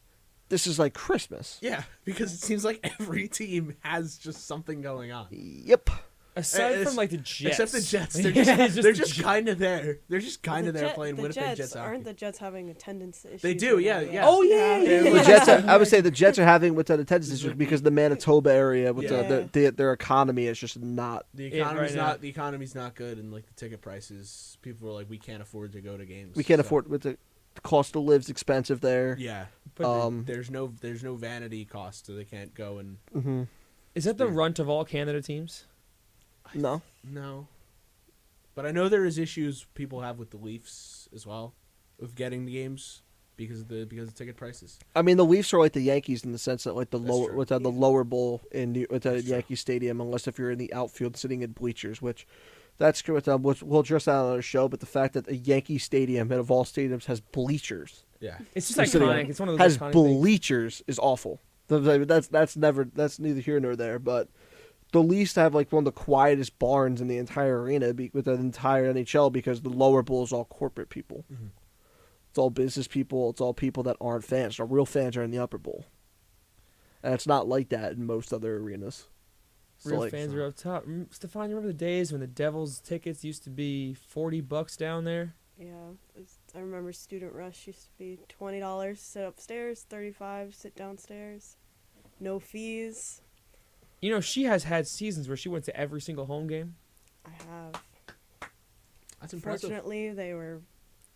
this is like Christmas. Yeah, because it seems like every team has just something going on. Yep. Aside It's- from like the Jets, Except the Jets, they're Yeah, just, it's they're the just Jets. kind of there. They're just kind of The there Jet- playing the Winnipeg Jets, Jets hockey. aren't the Jets having attendance issues? They do, right yeah, now? yeah. Oh yeah, Yeah, yeah. The Jets, I would say the Jets are having with that attendance issues because the Manitoba area with Yeah. their economy is just not. The Yeah, economy's right now. not the economy's not good, and like the ticket prices, people are like, we can't afford to go to games. We can't So, afford with the cost of live's expensive there. Yeah, But there's no vanity cost, so they can't go and Mm-hmm. is that the runt of all Canada teams? No. no. But I know there is issues people have with the Leafs as well, with getting the games because of ticket prices. I mean, the Leafs are like the Yankees in the sense that like the That's lower true. with the lower bowl with That's true. Yankee Stadium, unless if you're in the outfield sitting in bleachers, which that's good with them. Which we'll address that on our show. But the fact that a Yankee Stadium out of all stadiums has bleachers, Yeah, It's just You're sitting iconic. on- It's one of those has iconic things. bleachers is awful. That's neither here nor there. But the Leafs have like one of the quietest barns in the entire arena with the entire NHL because the lower bowl is all corporate people. Mhm. It's all business people. It's all people that aren't fans. The real fans are in the upper bowl, and it's not like that in most other arenas. So, Real like, fans are up top. Stefan, you remember the days when the Devils tickets used to be $40 down there? Yeah, I remember Student Rush used to be $20 sit upstairs, $35 sit downstairs, no fees. You know, she has had seasons where she went to every single home game. I have. that's impressive. Fortunately, they were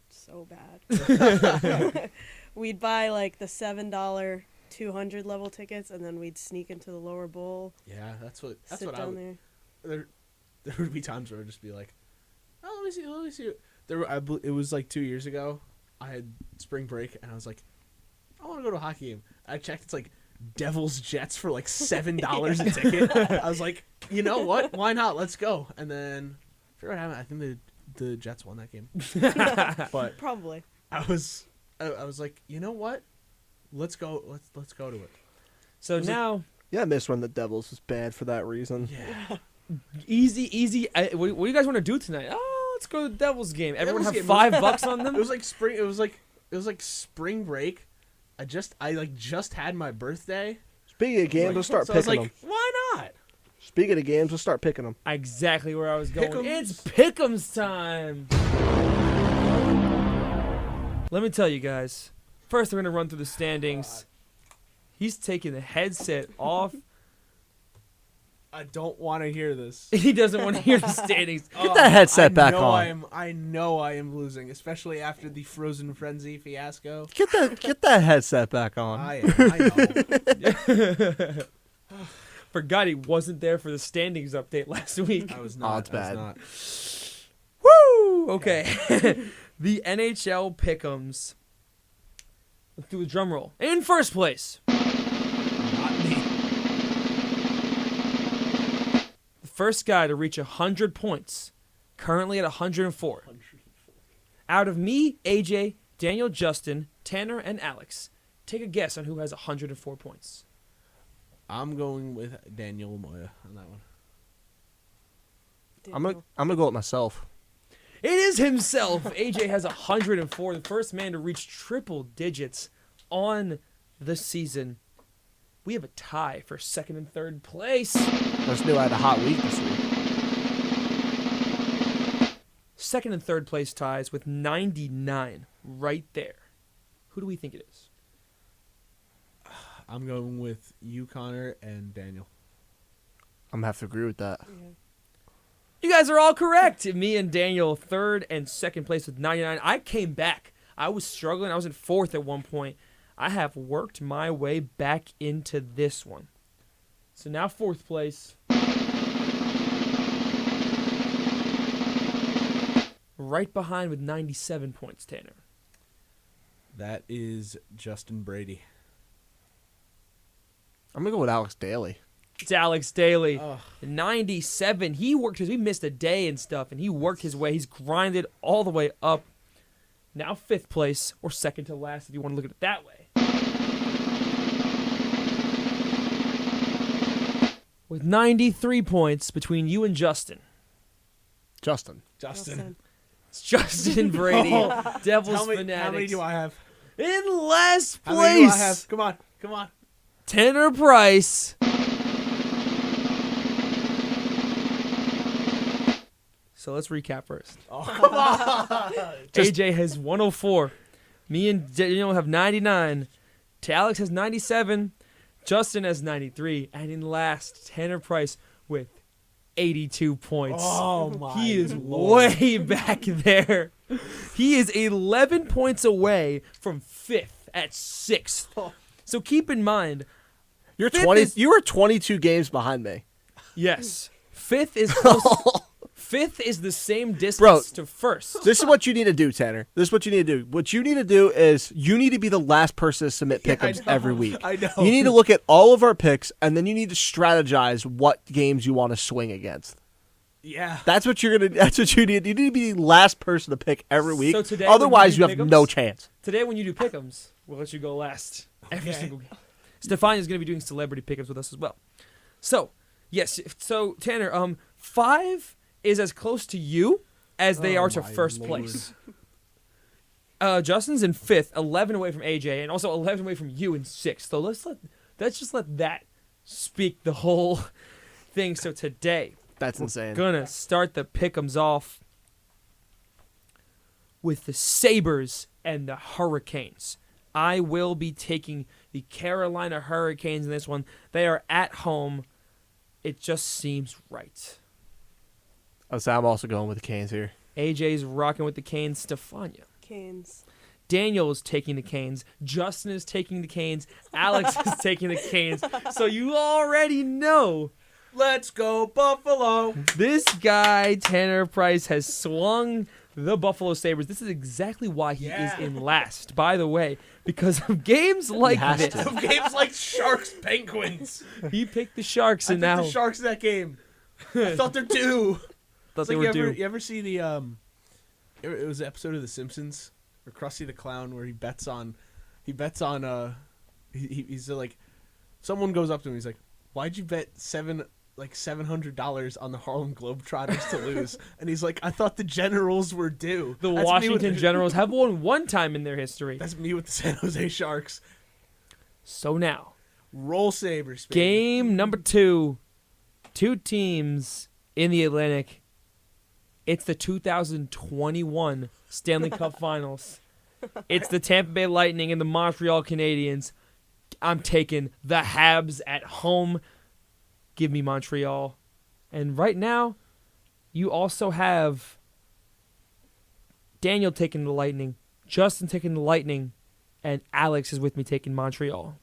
so bad. We'd buy like the $7 200 level tickets, and then we'd sneak into the lower bowl, Yeah, that's what sit I down would. there. There would be times where I'd just be like, "Oh, let me see." It was like 2 years ago. I had spring break, and I was like, "I want to go to a hockey game." I checked; it's like Devils Jets for like $7 a ticket. I was like, "You know what? Why not? Let's go." And then, I forget what happened. I think the Jets won that game, but Probably. I was like, "You know what? Let's go. Let's go to it." So Was it- now, yeah, I miss when the Devils was bad for that reason. Yeah. easy. What do you guys want to do tonight? Oh, let's go to the Devils game. Everyone Devils have game. $5 on them. It was like spring. It was like spring break. I just had my birthday. Speaking of games, let's start So I was picking like, them. why not? Speaking of games, let's start picking them. Exactly where I was going. Pick'ems. It's Pick'ems time. Let me tell you guys. First, we're going to run through the standings. He's taking the headset off. I don't want to hear this. He doesn't want to hear the standings. Get that headset back know on. I know I am losing, especially after the Frozen Frenzy fiasco. Get that headset back on. I know. Forgot he wasn't there for the standings update last week. I was not. it's I was bad. not. Woo! Okay. The NHL Pick'ems. Let's do a drum roll. In first place, Not me. the first guy to reach 100 points, currently at 104. Out of me, AJ, Daniel, Justin, Tanner, and Alex, take a guess on who has 104 points. I'm going with Daniel Moya on that one. Daniel. I'm gonna go with myself. It is himself. AJ has 104, the first man to reach triple digits on the season. We have a tie for second and third place. Just knew I had a hot week this week. Second and third place ties with 99 right there. Who do we think it is? I'm going with you, Connor, and Daniel. I'm gonna have to agree with that. Yeah. You guys are all correct. Me and Daniel, third and second place with 99. I came back. I was struggling. I was in fourth at one point. I have worked my way back into this one. So now fourth place. Right behind with 97 points, Tanner. That is Justin Brady. I'm gonna go with Alex Daly. It's Alex Daly. Ugh. 97. He worked because we missed a day and stuff, and he worked his way. He's grinded all the way up. Now fifth place, or second to last, if you want to look at it that way. With 93 points between you and Justin. Justin. Justin. It's Justin Brady, Devils How many, Fanatics. how many do I have? In last How many do I place, have? Come on. Come on. Tanner Price. So let's recap first. Oh, come on. AJ has 104. Me and Daniel have 99. Alex has 97. Justin has 93. And in last, Tanner Price with 82 points. Oh, my He is Lord. way back there. He is 11 points away from fifth at sixth. So keep in mind, You're Fifth 20. is- You were 22 games behind me. yes, fifth is close. Fifth is the same distance Bro. to first. This is what you need to do, Tanner. This is what you need to do. What you need to do is you need to be the last person to submit Yeah, I pickups know. every week. I know. You need to look at all of our picks, and then you need to strategize what games you want to swing against. Yeah. That's what you're gonna. That's what you need. You need to be the last person to pick every week. So today, when you Otherwise, do you have pick'ems- no chance. Today, when you do pick'ems, we'll let you go last every Okay. single game. Stefania is going to be doing celebrity pick'ems with us as well. So, yes. So, Tanner, 5 is as close to you as they Oh are to my first Lord. place. Justin's in fifth, 11 away from AJ, and also 11 away from you in sixth. So let's just let that speak the whole thing. So today, That's insane. gonna start the pick'ems off with the Sabres and the Hurricanes. I will be taking the Carolina Hurricanes in this one. They are at home. It just seems right. So I'm also going with the Canes here. AJ's rocking with the Canes. Stefania. Canes. Daniel is taking the Canes. Justin is taking the Canes. Alex is taking the Canes. So you already know Let's go, Buffalo. this guy, Tanner Price, has swung the Buffalo Sabres. This is exactly why he Yeah. is in last, by the way, because of games like has this. to. Games like Sharks Penguins. He picked the Sharks, I and picked now the Sharks in that game. I thought they're due. thought It's they like were due. you ever see the it was an episode of The Simpsons where Krusty the Clown where he's like someone goes up to him, he's like, why'd you bet $700 on the Harlem Globetrotters to lose? And he's like, I thought the Generals were due. The That's me with Washington the- Generals have won one time in their history. That's me with the San Jose Sharks. So now, Roll Sabres. baby. game number 2. Two teams in the Atlantic. It's the 2021 Stanley Cup Finals. It's the Tampa Bay Lightning and the Montreal Canadiens. I'm taking the Habs at home. Give me Montreal. And right now, you also have Daniel taking the Lightning, Justin taking the Lightning, and Alex is with me taking Montreal.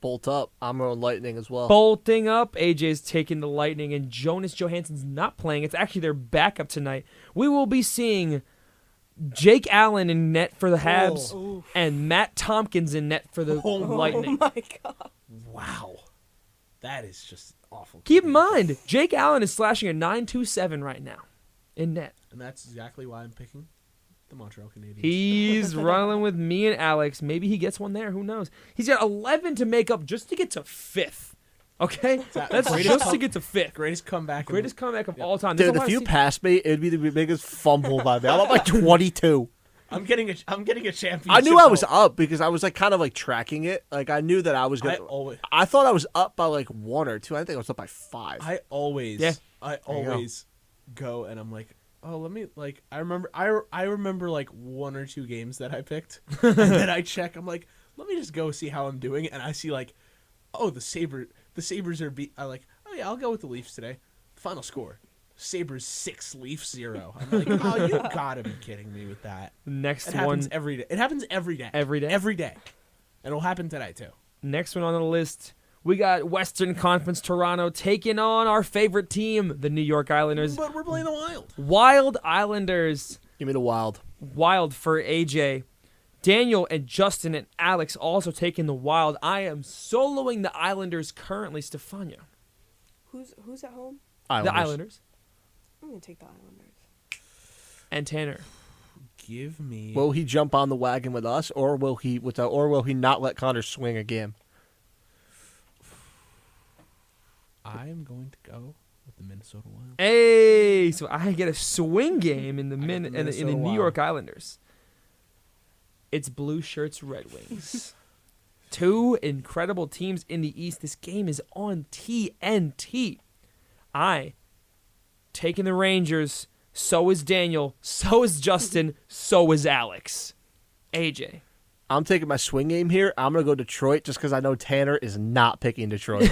Bolt up. I'm going Lightning as well. Bolting up, AJ's taking the Lightning, and Jonas Johansson's not playing. It's actually their backup tonight. We will be seeing Jake Allen in net for the Habs Ooh. and Matt Tompkins in net for the Lightning. Oh my god. Wow. That is just awful. Keep in mind, Jake Allen is slashing a .927 right now in net. And that's exactly why I'm picking the Montreal Canadiens. He's running with me and Alex. Maybe he gets one there. Who knows? He's got 11 to make up just to get to 5th. Okay? That's just to get to 5th. Greatest comeback. Greatest comeback of all time. Dude, That's if why you I see- pass me, it'd be the biggest fumble by me. I'm up like 22. I'm getting a championship. I knew I was belt. up because I was like kind of like tracking it. Like I knew that I was I gonna. always, I thought I was up by like 1 or 2. I think I was up by 5. I always, Yeah. I you go. always go and I'm like, oh, let me like. I remember like 1 or 2 games that I picked, and then I check. I'm like, let me just go see how I'm doing, and I see like, oh, the Sabres are beat. I like, oh yeah, I'll go with the Leafs today. Final score: Sabres 6, Leafs 0. I'm like, oh, you gotta be kidding me with that. Next It one. happens every day. It happens every day. Every day? Every day. And it'll happen today too. Next one on the list. We got Western Conference Toronto taking on our favorite team, the New York Islanders. But we're playing the Wild. Wild Islanders. Give me the Wild. Wild for AJ. Daniel and Justin and Alex also taking the Wild. I am soloing the Islanders currently, Stefania. Who's at home? The Islanders. I'm gonna take the Islanders. And Tanner. Give me. Will he jump on the wagon with us, or will he not let Connor swing a game? I'm going to go with the Minnesota Wild. Hey, so I get a swing game in the I got the in the Minnesota New Wild. York Islanders. It's Blue Shirts, Red Wings. 2 incredible teams in the East. This game is on TNT. I taking the Rangers. So is Daniel. So is Justin. So is Alex. AJ. I'm taking my swing game here. I'm gonna go Detroit just because I know Tanner is not picking Detroit.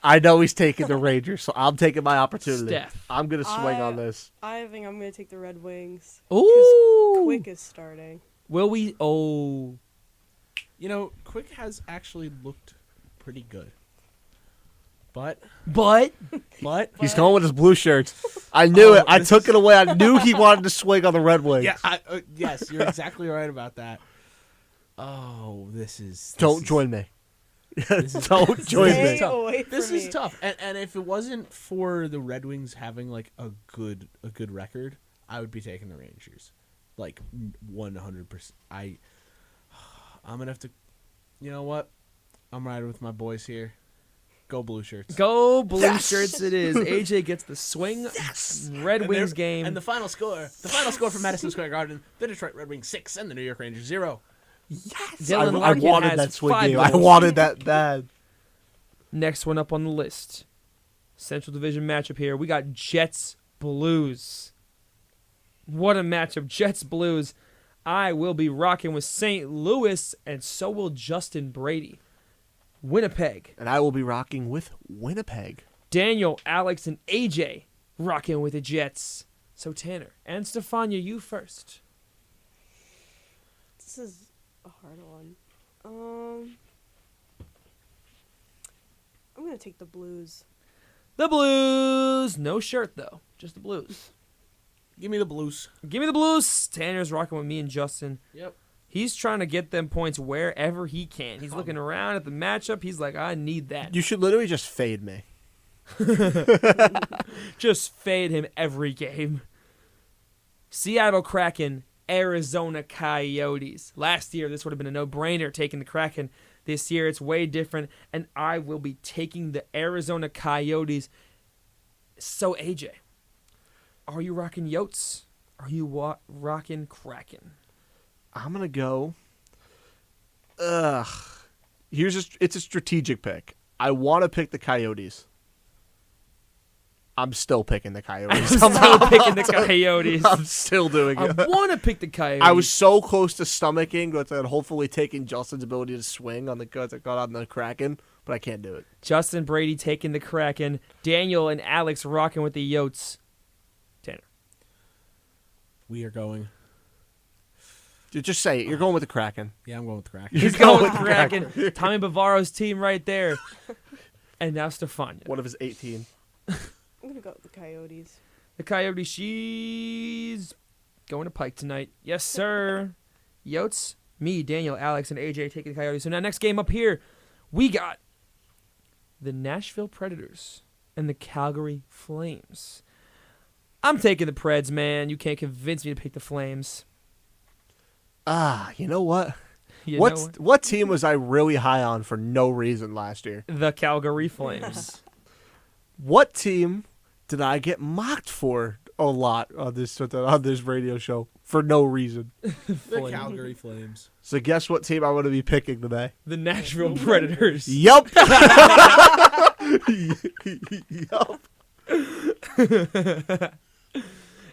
I know he's taking the Rangers, so I'm taking my opportunity. Steph. I'm gonna swing on this. I think I'm gonna take the Red Wings. Ooh. Quick is starting. Will we? Oh. You know, Quick has actually looked pretty good. But But He's going with his blue shirts. I knew it. I this took is- it away. I knew he wanted to swing on the Red Wings. yeah, yes, you're exactly right about that. Oh, this is. Don't join me. This is- Don't join Stay me. away from This me. is tough, and if it wasn't for the Red Wings having like a good record, I would be taking the Rangers, like 100%. I'm gonna have to. You know what? I'm riding with my boys here. Go Blue Shirts. go Blue Yes! Shirts it is. AJ gets the swing Red And Wings there- game. And the final score from Madison Square Garden: the Detroit Red Wings 6 and the New York Rangers 0. Dylan I Larkin wanted has that swing 5 game. I goals. wanted that bad. Next one up on the list. Central Division matchup here. We got Jets Blues. What a matchup. Jets Blues. I will be rocking with St. Louis, and so will Justin Brady. Winnipeg. And I will be rocking with Winnipeg. Daniel, Alex, and AJ rocking with the Jets. So Tanner and Stefania, you first. This is a hard one. I'm gonna take the Blues. The Blues. No shirt, though. Just the Blues. Give me the Blues. Give me the Blues. Tanner's rocking with me and Justin. Yep. He's trying to get them points wherever he can. He's looking around at the matchup. He's like, I need that. You should literally just fade me. Just fade him every game. Seattle Kraken, Arizona Coyotes. Last year, this would have been a no-brainer taking the Kraken. This year, it's way different, and I will be taking the Arizona Coyotes. So, AJ, are you rocking Yotes? Are you rocking Kraken? I'm gonna go. It's a strategic pick. I want to pick the Coyotes. I'm still picking the Coyotes. I'm still picking the Coyotes. I'm still doing I it. want to pick the Coyotes. I was so close to stomaching, but then hopefully taking Justin's ability to swing on the guts that got on the Kraken, but I can't do it. Justin Brady taking the Kraken. Daniel and Alex rocking with the Yotes. Tanner. We are going. Just say it. You're going with the Kraken. Yeah, I'm going with the Kraken. He's going with the Kraken. Tommy Bavaro's team right there. And now Stefania. One of his 18. I'm gonna go with the Coyotes. The Coyote, she's going to Pike tonight. Yes, sir. Yotes, me, Daniel, Alex, and AJ taking the Coyotes. So now next game up here, we got the Nashville Predators and the Calgary Flames. I'm taking the Preds, man. You can't convince me to pick the Flames. You know what? You know What team was I really high on for no reason last year? the Calgary Flames. What team did I get mocked for a lot on this radio show for no reason? The Calgary Flames. So guess what team I'm going to be picking today? The Nashville Predators. Yup. Yup.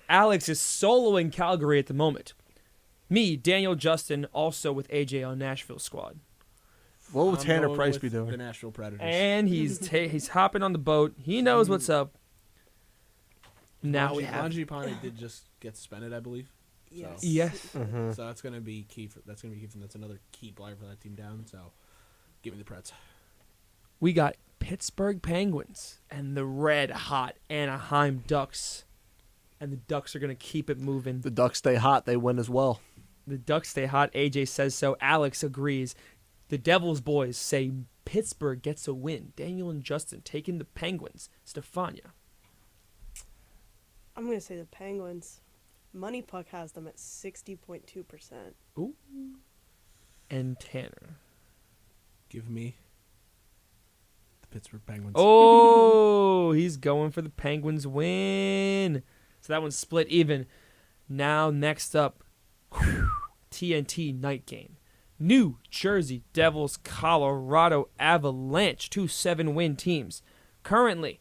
Alex is soloing Calgary at the moment. Me, Daniel, Justin, also with AJ on Nashville squad. What would I'm Tanner going Price with be The doing? Nashville Predators. And he's hopping on the boat. He knows what's up. Now we have Mangiapane did just get suspended, I believe. Yes. yes. Mm-hmm. So that's gonna be key. That's another key player for that team down. So give me the Preds. We got Pittsburgh Penguins and the red hot Anaheim Ducks. And the Ducks are going to keep it moving. The Ducks stay hot. They win as well. The Ducks stay hot. AJ says so. Alex agrees. The Devils boys say Pittsburgh gets a win. Daniel and Justin taking the Penguins. Stefania. I'm going to say the Penguins. Money Puck has them at 60.2%. Ooh. And Tanner. Give me the Pittsburgh Penguins. Oh, he's going for the Penguins win. So that one's split even. Now next up, TNT night game. New Jersey Devils, Colorado Avalanche, 2 7-win teams. Currently,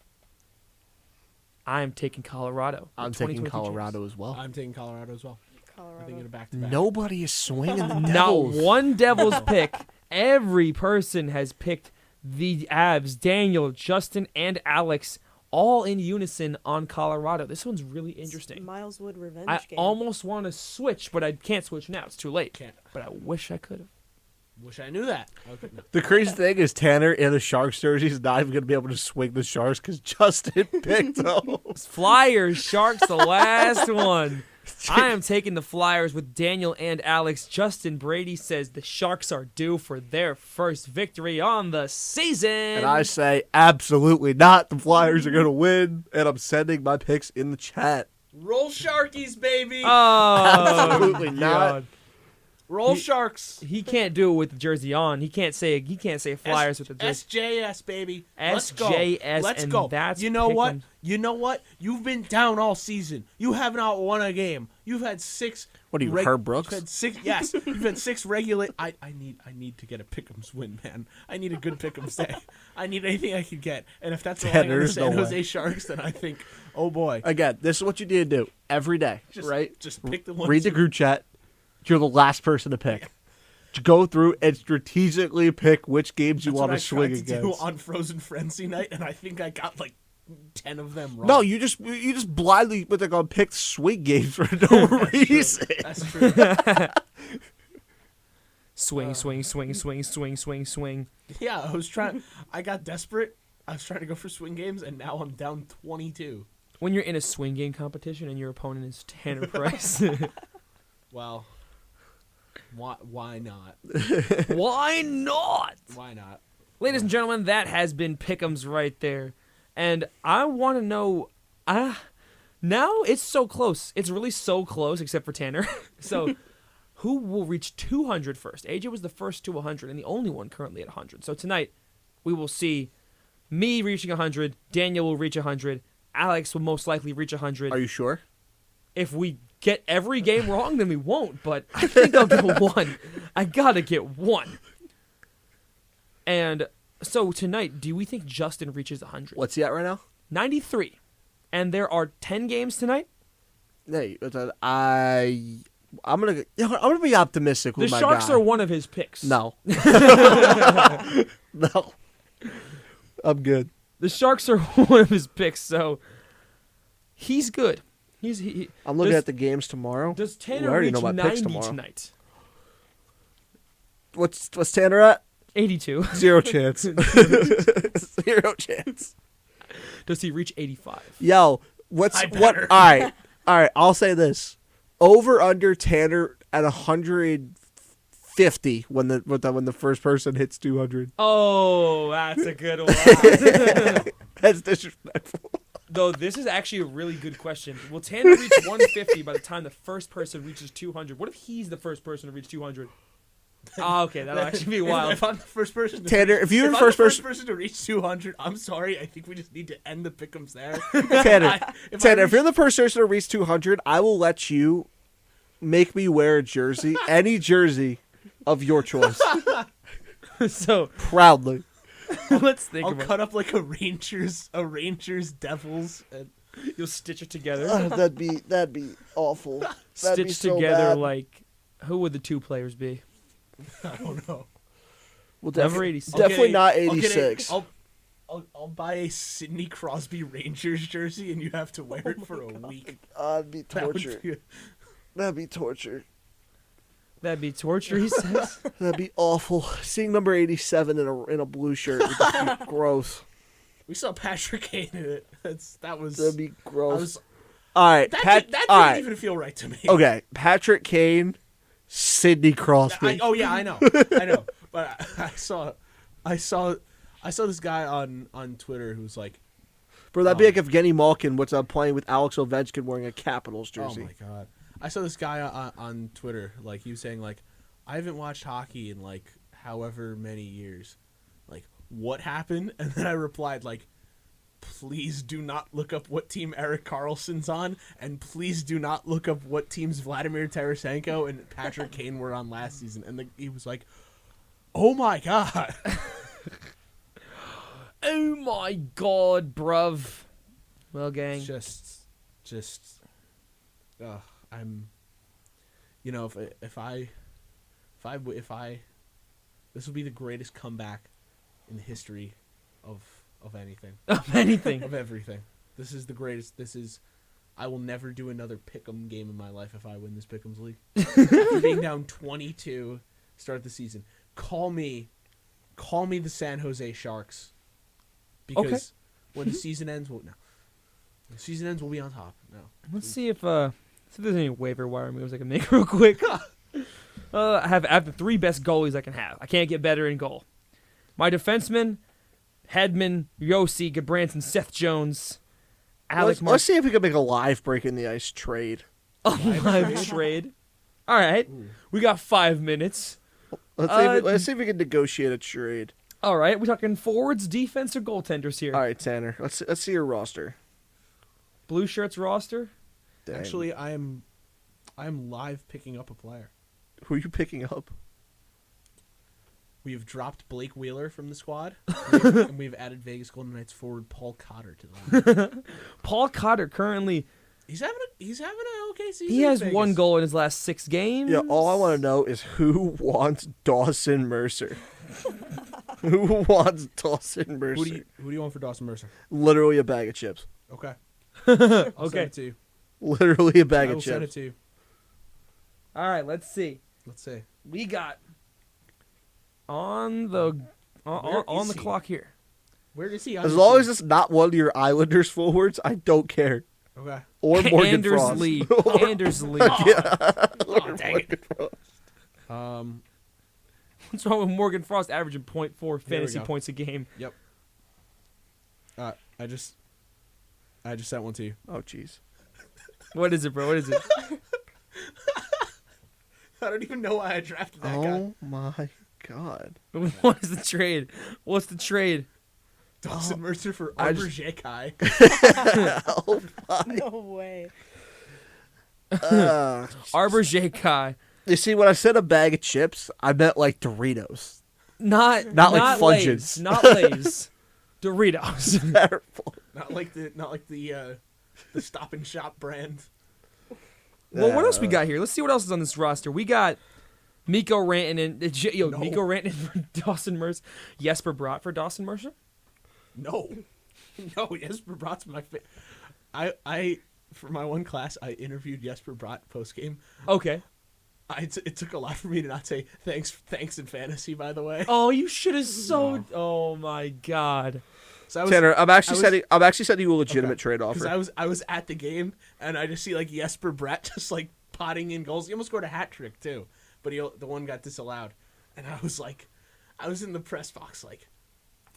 I'm taking Colorado. I'm taking Colorado as well. I'm taking Colorado as well. I think Colorado. in a back-to-back. Nobody is swinging the Not Devils. one Devils pick. Every person has picked the Avs. Daniel, Justin, and Alex all in unison on Colorado. This one's really interesting. Miles Wood revenge I game. almost want to switch, but I can't switch now. It's too late. Can't. But I wish I could have. Wish I knew that. Okay, no. The crazy thing is Tanner in a Sharks jersey is not even going to be able to swing the Sharks because Justin picked those. Flyers, Sharks, the last one. I am taking the Flyers with Daniel and Alex. Justin Brady says the Sharks are due for their first victory on the season. And I say absolutely not. The Flyers are going to win, and I'm sending my picks in the chat. Roll Sharkies, baby. Oh, Absolutely not. God. Roll Sharks. He can't do it with the jersey on. He can't say Flyers with the jersey. SJS, baby. Let's go. SJS, Let's and go. that's you know what? Pick'em. You know what? You've been down all season. You have not won a game. You've had 6. What are you, Herb Brooks? You've had 6. Yes, you've had 6 regular. I need to get a Pick'ems win, man. I need a good Pick'ems day. I need anything I can get. And if that's the line of the There's San no Jose way. Sharks, then I think, oh boy, Again, this is what you need to do every day, right? Just pick the one. Read the group chat. You're the last person to pick. To go through and strategically pick which games you That's want what to I swing tried to do against. on Frozen Frenzy night, and I think I got like 10 of them wrong. No, you just blindly pick swing games for no reason. That's true. Swing, swing, swing, swing, swing, swing, swing. Yeah, I got desperate. I was trying to go for swing games, and now I'm down 22. When you're in a swing game competition and your opponent is Tanner Price, Well, why not? why not? Why not? Ladies and gentlemen, that has been Pick'ems right there. And I want to know, now it's so close. It's really so close, except for Tanner. So who will reach 200 first? AJ was the first to 100 and the only one currently at 100. So tonight we will see me reaching 100. Daniel will reach 100. Alex will most likely reach 100. Are you sure? If we get every game wrong, then we won't. But I think I'll get one. I gotta get one. And so tonight, do we think Justin reaches 100? What's he at right now? 93. And there are 10 games tonight. Hey, I'm gonna be optimistic The with my Sharks guy. are one of his picks. No. No. I'm good. The Sharks are one of his picks, so he's good. I'm looking does- at the games tomorrow. Does Ooh, I Tanner already reach know my picks 90 tomorrow. tonight? What's Tanner at? 82. 0 chance. 0 chance. Does he reach 85? Yo, what? All right. I'll say this: over under Tanner at 150 when the first person hits 200. Oh, that's a good one. That's disrespectful. Though this is actually a really good question. Will Tanner reach 150 by the time the first person reaches 200? What if he's the first person to reach 200? Oh, okay, that'll actually be wild. If I'm the first person, Tanner, if you're if the I'm first the first person, person to reach 200, I'm sorry. I think we just need to end the pick'ems there. Tanner, if Tanner, if reach- you're the first person to reach 200, I will let you make me wear a jersey, any jersey of your choice, So proudly. let's think I'll about cut up like a Rangers Devils, and it. You'll stitch it together. That'd be awful. Stitch together like, who would the two players be? I don't know. Well, Never 86. definitely not I'll get 86. I'll buy a Sidney Crosby Rangers jersey, and you have to wear it for a week. That'd be That would torture. be- That'd be torture. That'd be torture, he says. That'd be awful. Seeing number 87 in a blue shirt would just be gross. We saw Patrick Kane in it. That was. That'd be I gross. was All right, that didn't all right. even feel right to me. Okay, Patrick Kane, Sidney Crosby. Oh yeah, I know, but I saw this guy on Twitter who's like, Bro, that'd be like if Genny Malkin was playing with Alex Ovechkin wearing a Capitals jersey. oh my god, I saw this guy on Twitter, like he was saying like, I haven't watched hockey in like however many years, like what happened? And then I replied like, please do not look up what team Erik Karlsson's on, and please do not look up what teams Vladimir Tarasenko and Patrick Kane were on last season. And he was like, oh my god. Oh my god, bruv. Well, gang. just I'm, you know, if I this will be the greatest comeback in the history of anything, Of anything. of everything. This is the greatest. I will never do another pick'em game in my life if I win this pick'ems league. After being down 22 start the season, call me the San Jose Sharks, because when the season ends, when the season ends, we'll be on top. No, Let's see if there's any waiver wire moves I can make real quick. I have the three best goalies I can have. I can't get better in goal. My defensemen, Hedman, Yossi, Gabranson, Seth Jones, Alec Let's see if we can make a live break in the ice trade. live trade. All right, we got 5 minutes. Let's see if we can negotiate a trade. All right, we're talking forwards, defense, or goaltenders here. All right, Tanner. Let's see your roster. Blue shirts roster. Dang. actually, I'm live picking up a player. Who are you picking up? We've dropped Blake Wheeler from the squad, and we've added Vegas Golden Knights forward Paul Cotter to the line. Paul Cotter currently He's having an okay season. he in has Vegas. 1 goal in his last 6 games. Yeah, all I want to know is who wants Dawson Mercer. Who wants Dawson Mercer? Who do you want for Dawson Mercer? Literally a bag of chips. Okay. I'll send Okay. it to you. Literally a I bag will of send it chips. to you. All right, let's see. Let's see. We got on the on is the he? clock here. Where is he? on As your long team? as it's not one of your Islanders forwards, I don't care. Okay. Or Morgan Anders Frost. Lee. Anders Lee. Oh, dang it. What's wrong with Morgan Frost averaging 0.4 fantasy go. points a game? Yep. I just sent one to you. Oh, jeez. What is it, bro? What is it? I don't even know why I drafted that guy. Oh, my God. What is the trade? What's the trade? Dawson Mercer for I Arbor just- Jekai. Oh, my. No way. Arbor Kai. You see, when I said a bag of chips, I meant like Doritos. Not like Lay's. Fudges. Not Lay's. Doritos. Terrible. not like the Stop and Shop brand. Well, what else we got here? Let's see what else is on this roster. We got Mikko Rantanen. No. Mikko Rantanen for Dawson Mercer. Jesper Bratt for Dawson Mercer. No, Jesper Bratt's my I for my one class I interviewed Jesper Bratt post game. Okay. It took a lot for me to not say thanks in fantasy. By the way, Oh, you should have so. No. Oh my God. so I was, Tanner, I'm actually I was- sending you a legitimate Okay. trade because offer. I was at the game and I just see like Jesper Bratt just like potting in goals. He almost scored a hat trick too, but the one got disallowed. And I was in the press box like,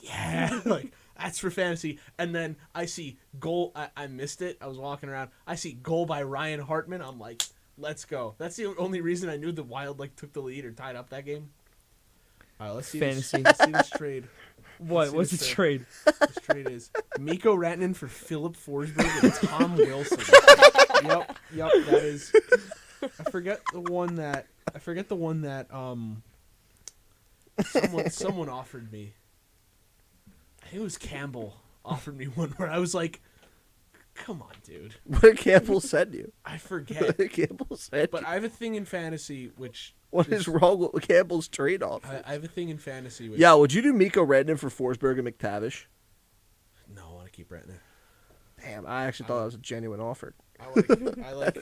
yeah, like That's for fantasy. And then I see goal. I missed it. I was walking around. I see goal by Ryan Hartman. I'm like, let's go. That's the only reason I knew the Wild took the lead or tied up that game. All right, let's see Fantasy. Let's see this trade. What? see What's the this trade? This trade is Mikko Rantanen for Philip Forsberg and Tom Wilson. Yep, that is. I forget the one that someone offered me. I think it was Campbell offered me one where I was like, "Come on, dude." What did Campbell send you? I What forget. did Campbell send But you? I have a thing in fantasy which What is wrong with Campbell's trade off? I have a thing in fantasy which Yeah, would you do Mikko Rantanen for Forsberg and McTavish? No, I want to keep Rantanen. Damn, I actually thought that was a genuine offer.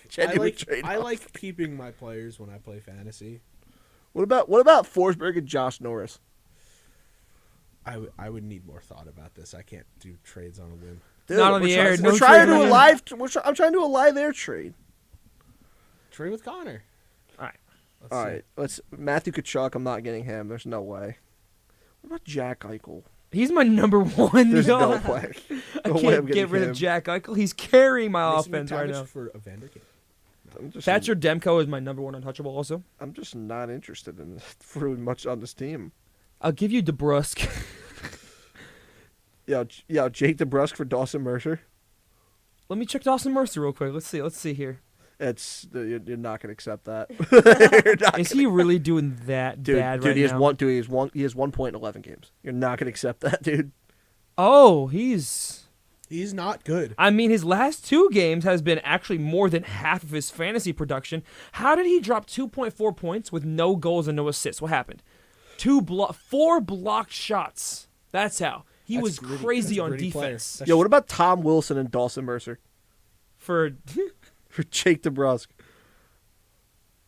Genuine trade I off. like keeping my players when I play fantasy. What about Forsberg and Josh Norris? I would need more thought about this. I can't do trades on a whim. Dude, Not on we're the trying- air, We're no trying to trade do a on live. I'm trying to do a live air trade. Trade with Connor. All right. Let's All see. right, let's Matthew Kachuk. I'm not getting him. There's no way. What about Jack Eichel? He's my number one. There's no. no way. I No way can't I'm get getting rid him. of Jack Eichel. He's carrying my Mason offense right McTavish now. for Evander Kane. Thatcher Demko is my number one untouchable. Also, I'm just not interested in really much on this team. I'll give you DeBrusque. Yeah, Jake DeBrusk for Dawson Mercer. Let me check Dawson Mercer real quick. Let's see here. You're not gonna accept that. You're not Is he really doing that dude, bad dude, right he has now? one. Dude, he has 1 point in 11 games. You're not gonna accept that, dude. Oh, he's. He's not good. I mean, his last 2 games has been actually more than half of his fantasy production. How did he drop 2.4 points with no goals and no assists? What happened? 4 blocked shots. That's how. He That's was gritty. crazy That's a on gritty player. defense. That's Yo, what about Tom Wilson and Dawson Mercer For for Jake DeBrusk?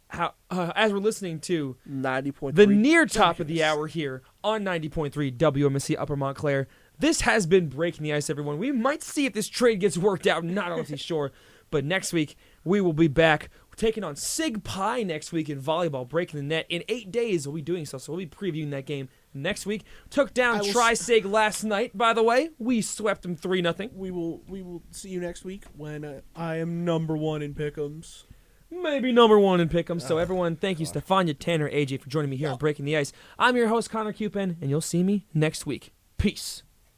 how, as we're listening to 90.3. the near top of the hour here on 90.3 WMSC Upper Montclair. This has been Breaking the Ice, everyone. We might see if this trade gets worked out. Not honestly sure. But next week, we will be back. We're taking on Sig Pie next week in volleyball, breaking the net. In 8 days, we'll be doing so. So we'll be previewing that game next week. Took down Tri-Sig last night, by the way. We swept them 3-0. We will see you next week when I am number 1 in pick'ems. Maybe number 1 in Pick'em. So everyone, thank you, Stefania, Tanner, AJ, for joining me here on Breaking the Ice. I'm your host, Connor Cupin, and you'll see me next week. Peace.